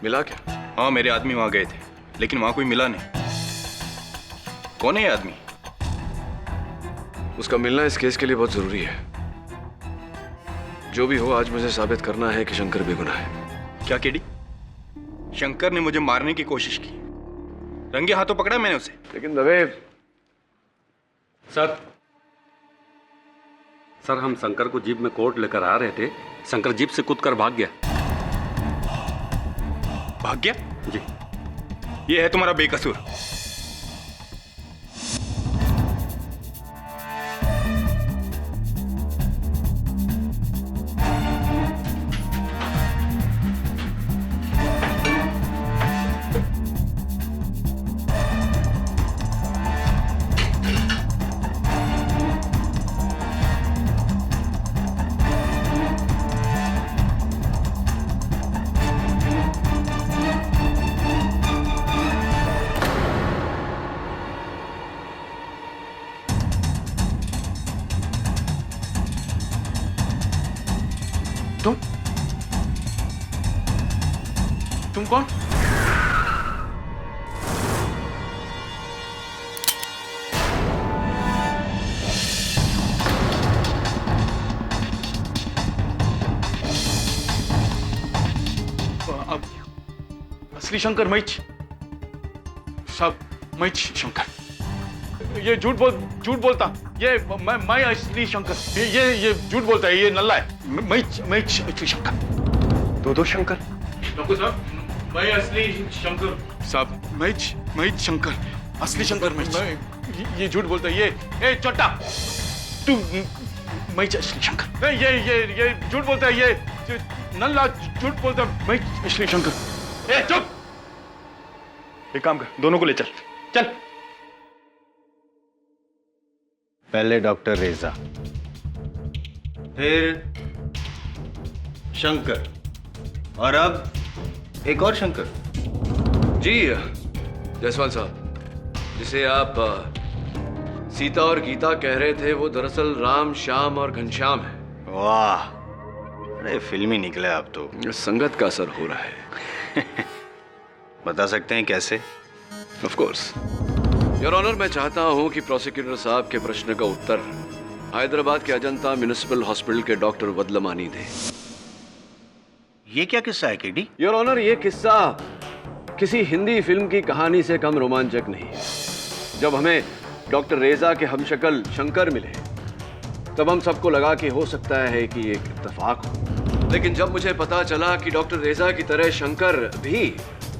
S2: मिला क्या?
S3: हाँ, मेरे आदमी वहां गए थे, लेकिन वहां कोई मिला नहीं। कौन है ये आदमी?
S2: उसका मिलना इस केस के लिए बहुत जरूरी है। जो भी हो, आज मुझे साबित करना है कि शंकर बेगुनाह है।
S3: क्या केडी? शंकर ने मुझे मारने की कोशिश की, रंगे हाथों पकड़ा मैंने उसे।
S2: लेकिन दवे
S14: सर हम शंकर को जीप में कोर्ट लेकर आ रहे थे। शंकर जीप से कूदकर भाग गया।
S3: भाग गया?
S14: जी।
S3: ये है तुम्हारा बेकसूर।
S1: तुम कौन? असली शंकर मैच साहब, मैच शंकर। ये झूठ बोलता। ये मैं असली शंकर। ये झूठ बोलता है, ये नल्ला है। मैच असली शंकर।
S3: दो शंकर?
S1: डॉक्टर साहब, मैं असली शंकर साहब। मैच शंकर, असली शंकर मैच। ये झूठ बोलता है। ये चट्टा, तू मैच असली शंकर। ये झूठ बोलता है। ये नल्ला झूठ बोलता है। मैच असली शंकर। चुप।
S3: एक काम कर, दोनों को ले चल।
S5: पहले डॉक्टर रेजा,
S4: फिर शंकर, और अब एक और शंकर।
S2: जी जायसवाल साहब, जिसे आप सीता और गीता कह रहे थे, वो दरअसल राम, श्याम और घनश्याम है।
S7: वाह, बड़े फिल्मी निकले आप तो।
S2: संगत का असर हो रहा है।
S7: बता सकते हैं कैसे?
S2: ऑफ कोर्स योर ऑनर, मैं चाहता हूं कि प्रोसिक्यूटर साहब के प्रश्न का उत्तर हैदराबाद के अजंता म्युनिसिपल हॉस्पिटल के डॉक्टर वदलमानी दे।
S7: ये क्या किस्सा है केडी?
S2: योर ऑनर, ये किस्सा किसी हिंदी फिल्म की कहानी से कम रोमांचक नहीं है। जब हमें डॉक्टर रेजा के हमशक्ल शंकर मिले, तब हम सबको लगा कि हो सकता है कि एक इत्तेफाक हो। लेकिन जब मुझे पता चला कि डॉक्टर रेजा की तरह शंकर भी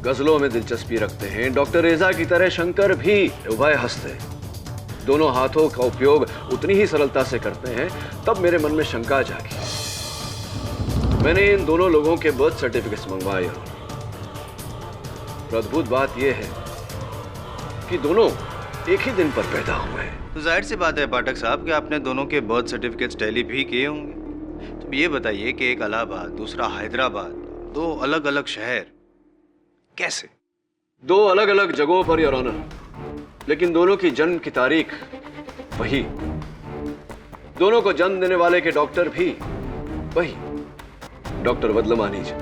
S2: गजलों में दिलचस्पी रखते हैं, डॉक्टर रेजा की तरह शंकर भी उभय हस्त, दोनों हाथों का उपयोग उतनी ही सरलता से करते हैं, तब मेरे मन में शंका जागी। मैंने इन दोनों लोगों के बर्थ सर्टिफिकेट्स मंगवाए। और अद्भुत बात यह है कि दोनों एक ही दिन पर पैदा हुए हैं।
S4: तो जाहिर सी बात है पाठक साहब कि आपने दोनों के बर्थ सर्टिफिकेट्स टैली भी किए होंगे। तो ये बताइए कि एक इलाहाबाद, दूसरा हैदराबाद, दो अलग अलग शहर, कैसे?
S2: दो अलग अलग जगहों पर योर ऑनर, लेकिन दोनों की जन्म की तारीख वही। दोनों को जन्म देने वाले के डॉक्टर भी वही, डॉक्टर वदलमानी जी।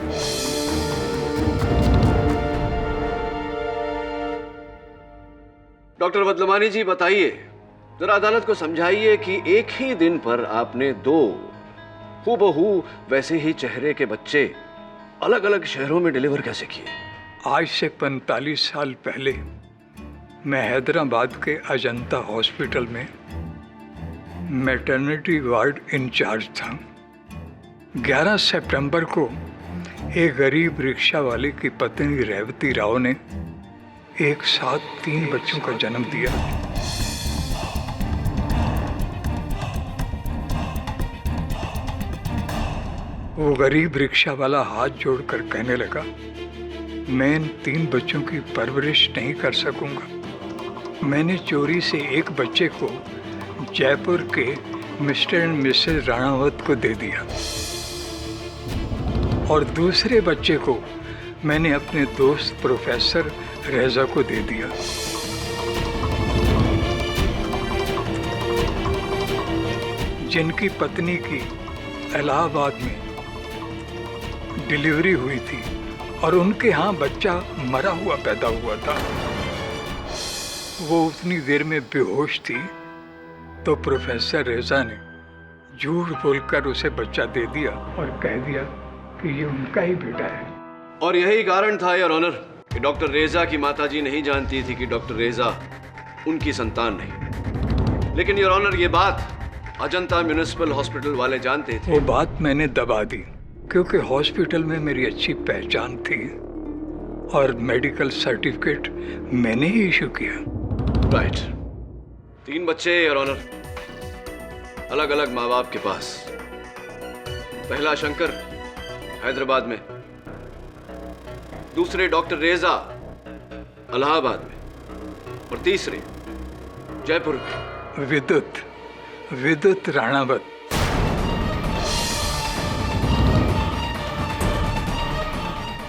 S2: डॉक्टर वदलमानी जी, बताइए जरा, अदालत को समझाइए कि एक ही दिन पर आपने दो हूबहू वैसे ही चेहरे के बच्चे अलग अलग शहरों में डिलीवर कैसे किए?
S15: आज से 45 साल पहले मैं हैदराबाद के अजंता हॉस्पिटल में मैटरनिटी वार्ड इंचार्ज था। 11 सितंबर को एक गरीब रिक्शा वाले की पत्नी रेवती राव ने एक साथ 3 बच्चों का जन्म दिया। वो गरीब रिक्शा वाला हाथ जोड़कर कहने लगा, मैं इन 3 बच्चों की परवरिश नहीं कर सकूंगा। मैंने चोरी से एक बच्चे को जयपुर के मिस्टर एंड मिसेस राणावत को दे दिया और दूसरे बच्चे को मैंने अपने दोस्त प्रोफेसर रेजा को दे दिया। जिनकी पत्नी की इलाहाबाद में डिलीवरी हुई थी और उनके यहाँ बच्चा मरा हुआ पैदा हुआ था। वो उतनी देर में बेहोश थी तो प्रोफेसर रेजा ने झूठ बोलकर उसे बच्चा दे दिया और कह दिया कि ये उनका ही बेटा है।
S2: और यही कारण था योर ऑनर कि डॉक्टर रेजा की माताजी नहीं जानती थी कि डॉक्टर रेजा उनकी संतान नहीं। लेकिन योर ऑनर, ये बात अजंता म्युनिसिपल हॉस्पिटल वाले जानते थे।
S15: वो बात मैंने दबा दी क्योंकि हॉस्पिटल में मेरी अच्छी पहचान थी और मेडिकल सर्टिफिकेट मैंने ही इशू किया।
S2: राइट, 3 बच्चे योर ऑनर, अलग अलग माँ बाप के पास। पहला शंकर हैदराबाद में, दूसरे डॉक्टर रेजा इलाहाबाद में, और तीसरे जयपुर में
S15: विद्युत राणावत।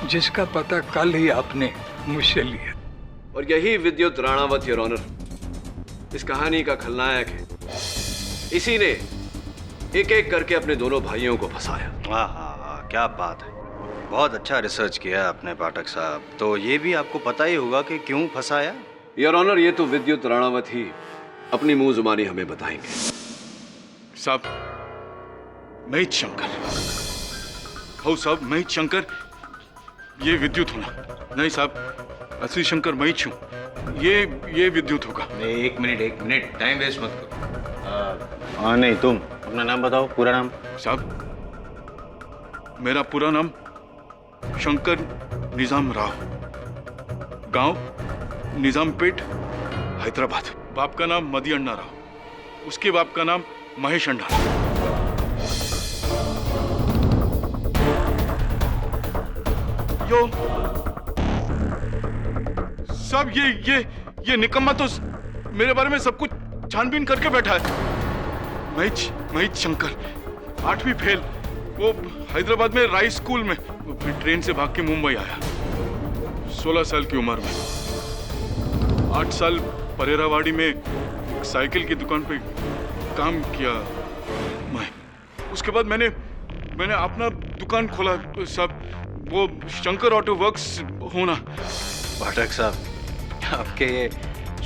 S15: जिसका पता कल ही आपने मुझसे लिया।
S2: और यही विद्युत राणावत योर ऑनर इस कहानी का खलनायक है। इसी ने एक एक करके अपने दोनों भाइयों को फंसाया।
S5: क्या बात है, बहुत अच्छा रिसर्च किया आपने पाठक साहब। तो ये भी आपको पता ही होगा कि क्यों फंसाया?
S2: योर ऑनर, ये तो विद्युत राणावत ही अपनी मुंह जुबानी हमें बताएंगे।
S1: साहब, महित शंकर। हो साहब, महित शंकर ये विद्युत होना नहीं साहब, असली शंकर महित हूँ, ये विद्युत होगा।
S5: एक मिनट, टाइम वेस्ट मत करो। हाँ नहीं, तुम अपना नाम बताओ, पूरा नाम।
S1: साहब, मेरा पूरा नाम शंकर निजाम राव, गांव निजामपेट, हैदराबाद। बाप का नाम मदी अण्णा राव, उसके बाप का नाम महेश अण्णा। यो सब ये निकम्मा तो मेरे बारे में सब कुछ छानबीन करके बैठा है। महित शंकर 8वीं फेल, वो हैदराबाद में राइस स्कूल में, फिर ट्रेन से भाग के मुंबई आया 16 साल की उम्र में। 8 साल परेरावाड़ी में एक साइकिल की दुकान पे काम किया मैं। उसके बाद मैंने अपना दुकान खोला सब, वो शंकर ऑटो वर्क्स होना।
S5: पाठक साहब, आपके ये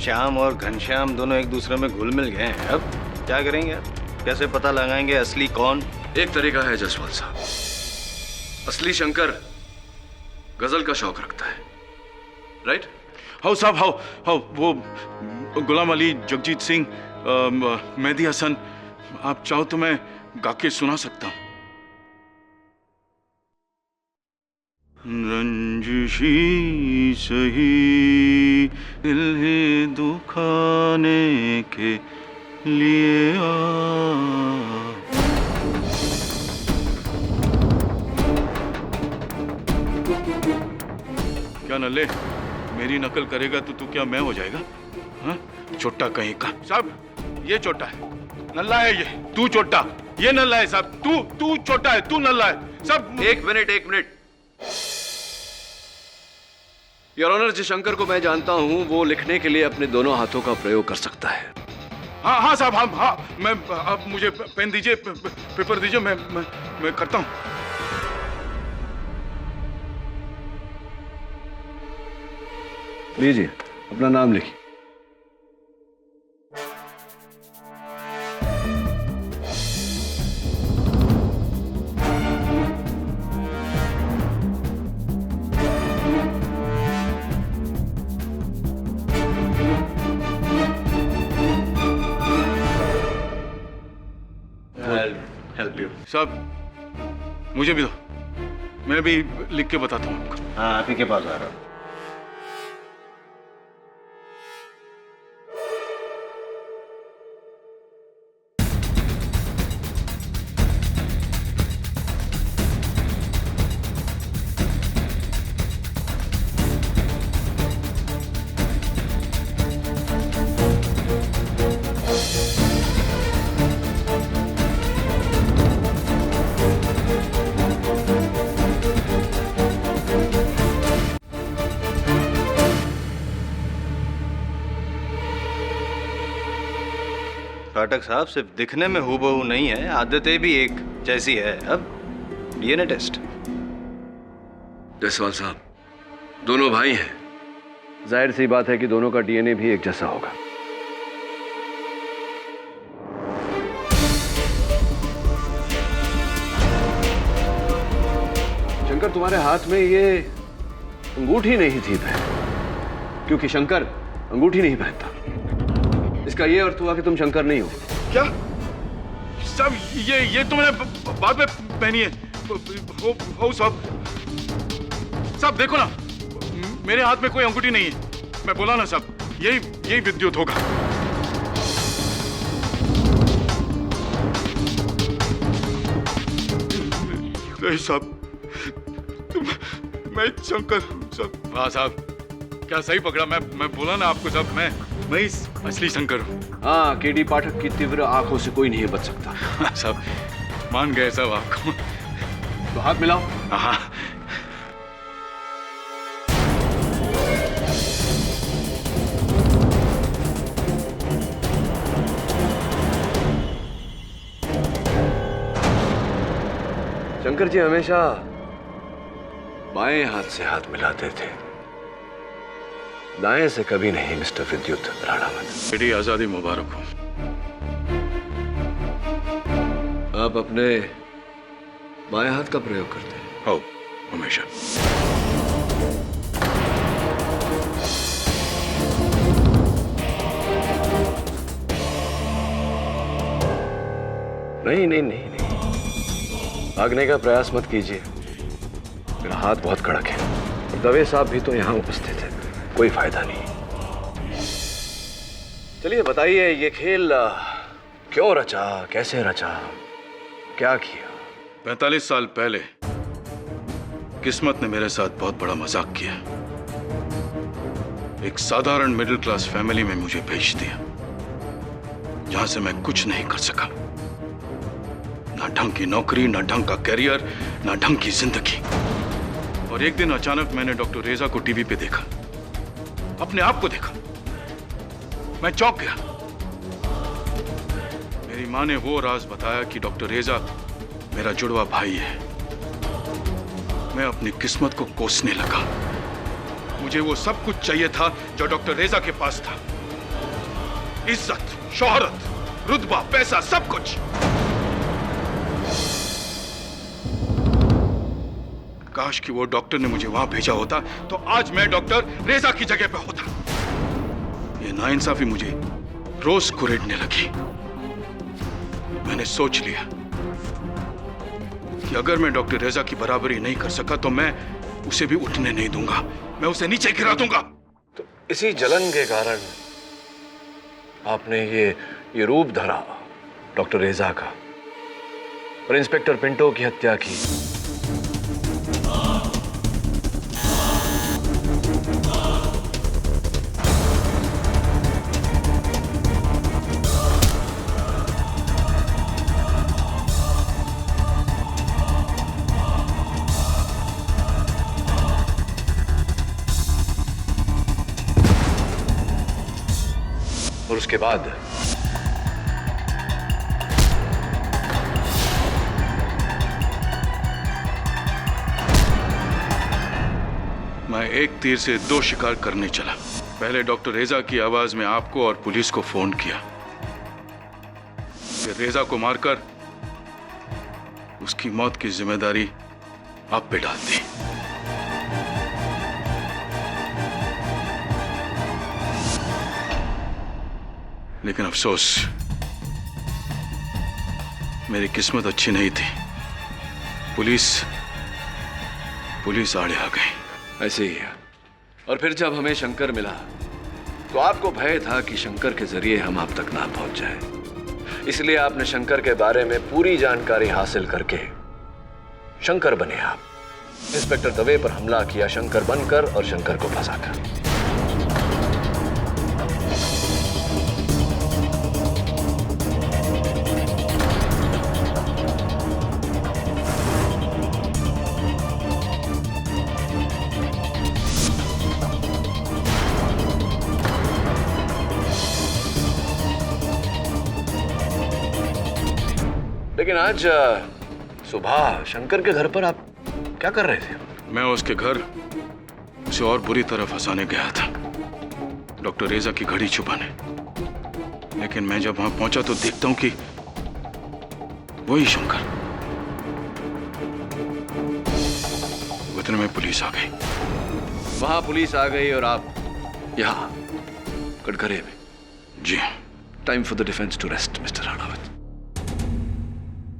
S5: श्याम और घनश्याम दोनों एक दूसरे में घुल मिल गए हैं। अब क्या करेंगे आप? कैसे पता लगाएंगे असली कौन?
S2: एक तरीका है जसवाल साहब, असली शंकर गजल का शौक रखता है, राइट?
S1: हाउ साहब, हाउ वो गुलाम अली, जगजीत सिंह, मेहदी हसन, आप चाहो तो मैं गा के सुना सकता हूँ। रंजिशी सही दिल ही दुखाने के लिए आ। क्या नल्ले, मेरी नकल करेगा तो तू क्या मैं हो जाएगा? हाँ, छोटा कहीं का। साहब, ये छोटा है, नल्ला है ये, तू छोटा, ये नल्ला है साहब, तू छोटा है, तू नल्ला है सब।
S2: एक मिनट। योर ऑनर, जिस शंकर को मैं जानता हूं वो लिखने के लिए अपने दोनों हाथों का प्रयोग कर सकता है।
S1: हाँ साहब, हाँ, मैं आप मुझे पेन दीजिए, पेपर दीजिए, मैं करता हूँ।
S2: लीजिए, अपना नाम लिखिए।
S5: हेल्प यू
S1: साहब, मुझे भी दो, मैं भी लिख के बताता हूँ आपको।
S5: हाँ, आप ही के पास आ रहा हूँ। पाठक साहब, सिर्फ दिखने में हूबहू नहीं है, आदतें भी एक जैसी है। अब डीएनए टेस्ट।
S2: जसवाल साहब, दोनों भाई हैं, जाहिर सी बात है कि दोनों का डीएनए भी एक जैसा होगा। शंकर, तुम्हारे हाथ में ये अंगूठी नहीं थी बहन, क्योंकि शंकर अंगूठी नहीं पहनता। इसका ये अर्थ हुआ कि तुम शंकर नहीं हो।
S1: क्या सब ये तो मैंने बाद में पहनी है। हो सब देखो ना, मेरे हाथ में कोई अंगूठी नहीं है। मैं बोला ना सब, यही विद्युत होगा। नहीं साहब, मैं शंकर सब। हाँ साहब, क्या सही पकड़ा, मैं बोला ना आपको सब, मैं असली शंकर हूँ।
S2: हाँ, केडी पाठक की तीव्र आंखों से कोई नहीं बच सकता।
S1: सब मान गए सब आपको।
S2: तो हाथ मिलाओ।
S1: हाँ।
S2: शंकर जी हमेशा बाएं हाथ से हाथ मिलाते थे, दाएं से कभी नहीं मिस्टर विद्युत राणावत।
S1: बेटी आजादी मुबारक हो।
S2: आप अपने बाएं हाथ का प्रयोग करते हैं?
S1: हो, हमेशा।
S2: नहीं नहीं नहीं नहीं, भागने का प्रयास मत कीजिए, मेरा हाथ बहुत कड़क है। और दवे साहब भी तो यहाँ उपस्थित है, कोई फायदा नहीं। चलिए बताइए, ये खेल क्यों रचा, कैसे रचा, क्या किया?
S1: 45 साल पहले किस्मत ने मेरे साथ बहुत बड़ा मजाक किया। एक साधारण मिडिल क्लास फैमिली में मुझे भेज दिया, जहां से मैं कुछ नहीं कर सका। ना ढंग की नौकरी, ना ढंग का करियर, ना ढंग की जिंदगी। और एक दिन अचानक मैंने डॉक्टर रेजा को टीवी पे देखा, अपने आप को देखा। मैं चौंक गया। मेरी माँ ने वो राज बताया कि डॉक्टर रेजा मेरा जुड़वा भाई है। मैं अपनी किस्मत को कोसने लगा। मुझे वो सब कुछ चाहिए था जो डॉक्टर रेजा के पास था। इज्जत, शोहरत, रुतबा, पैसा, सब कुछ। काश कि वो डॉक्टर ने मुझे वहां भेजा होता तो आज मैं डॉक्टर रेजा की जगह पे होता। ये नाइंसाफी मुझे रोज कुरेदने लगी। मैंने सोच लिया कि अगर मैं डॉक्टर रेजा की बराबरी नहीं कर सका तो मैं उसे भी उठने नहीं दूंगा, मैं उसे नीचे गिरा दूंगा।
S2: तो इसी जलन के कारण आपने ये रूप धरा डॉक्टर रेजा का और इंस्पेक्टर पिंटो की हत्या की। और उसके बाद
S1: मैं एक तीर से दो शिकार करने चला। पहले डॉक्टर रेजा की आवाज में आपको और पुलिस को फोन किया, फिर रेजा को मारकर उसकी मौत की जिम्मेदारी आप पे डाल दी। लेकिन अफसोस, मेरी किस्मत अच्छी नहीं थी। पुलिस आड़े आ गई।
S2: ऐसे ही है। और फिर जब हमें शंकर मिला तो आपको भय था कि शंकर के जरिए हम आप तक ना पहुंच जाए। इसलिए आपने शंकर के बारे में पूरी जानकारी हासिल करके शंकर बने आप। इंस्पेक्टर दवे पर हमला किया शंकर बनकर और शंकर को फंसाकर। लेकिन आज सुबह शंकर के घर पर आप क्या कर रहे थे?
S1: मैं उसके घर उसे और बुरी तरह फंसाने गया था, डॉक्टर रेजा की घड़ी छुपाने। लेकिन मैं जब वहां पहुंचा तो देखता हूं कि वही शंकर। उतने में पुलिस आ गई।
S2: वहां पुलिस आ गई और आप यहाँ कटघरे में।
S1: जी।
S2: Time for the defence to rest mister Ranawat.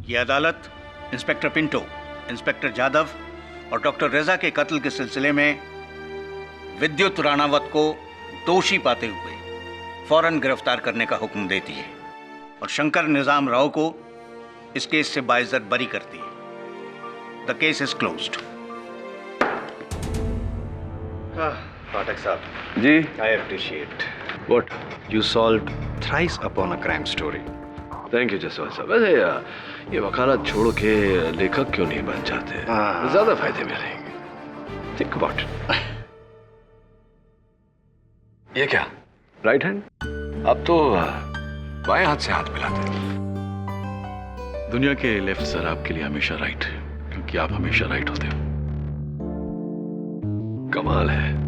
S7: ये अदालत इंस्पेक्टर पिंटो, इंस्पेक्टर जाधव और डॉक्टर रेजा के कत्ल के सिलसिले में विद्युत राणावत को दोषी पाते हुए फौरन गिरफ्तार करने का हुक्म देती है और शंकर निजाम राव को इस केस से बाइज्जत बरी करती है। The case is closed.
S5: Pathak साहब
S2: जी।
S5: I appreciate
S2: what
S5: you solve thrice upon a crime story.
S2: Thank you Jaswal साहब। वैसे ये वकालत छोड़ के लेखक क्यों नहीं बन जाते? ज्यादा फायदे मिलेंगे। Think about it. ये क्या राइट हैंड? अब तो बाएं हाथ से हाथ मिलाते।
S1: दुनिया के लेफ्ट सर आपके लिए हमेशा राइट, क्योंकि कि आप हमेशा राइट होते हो। कमाल है।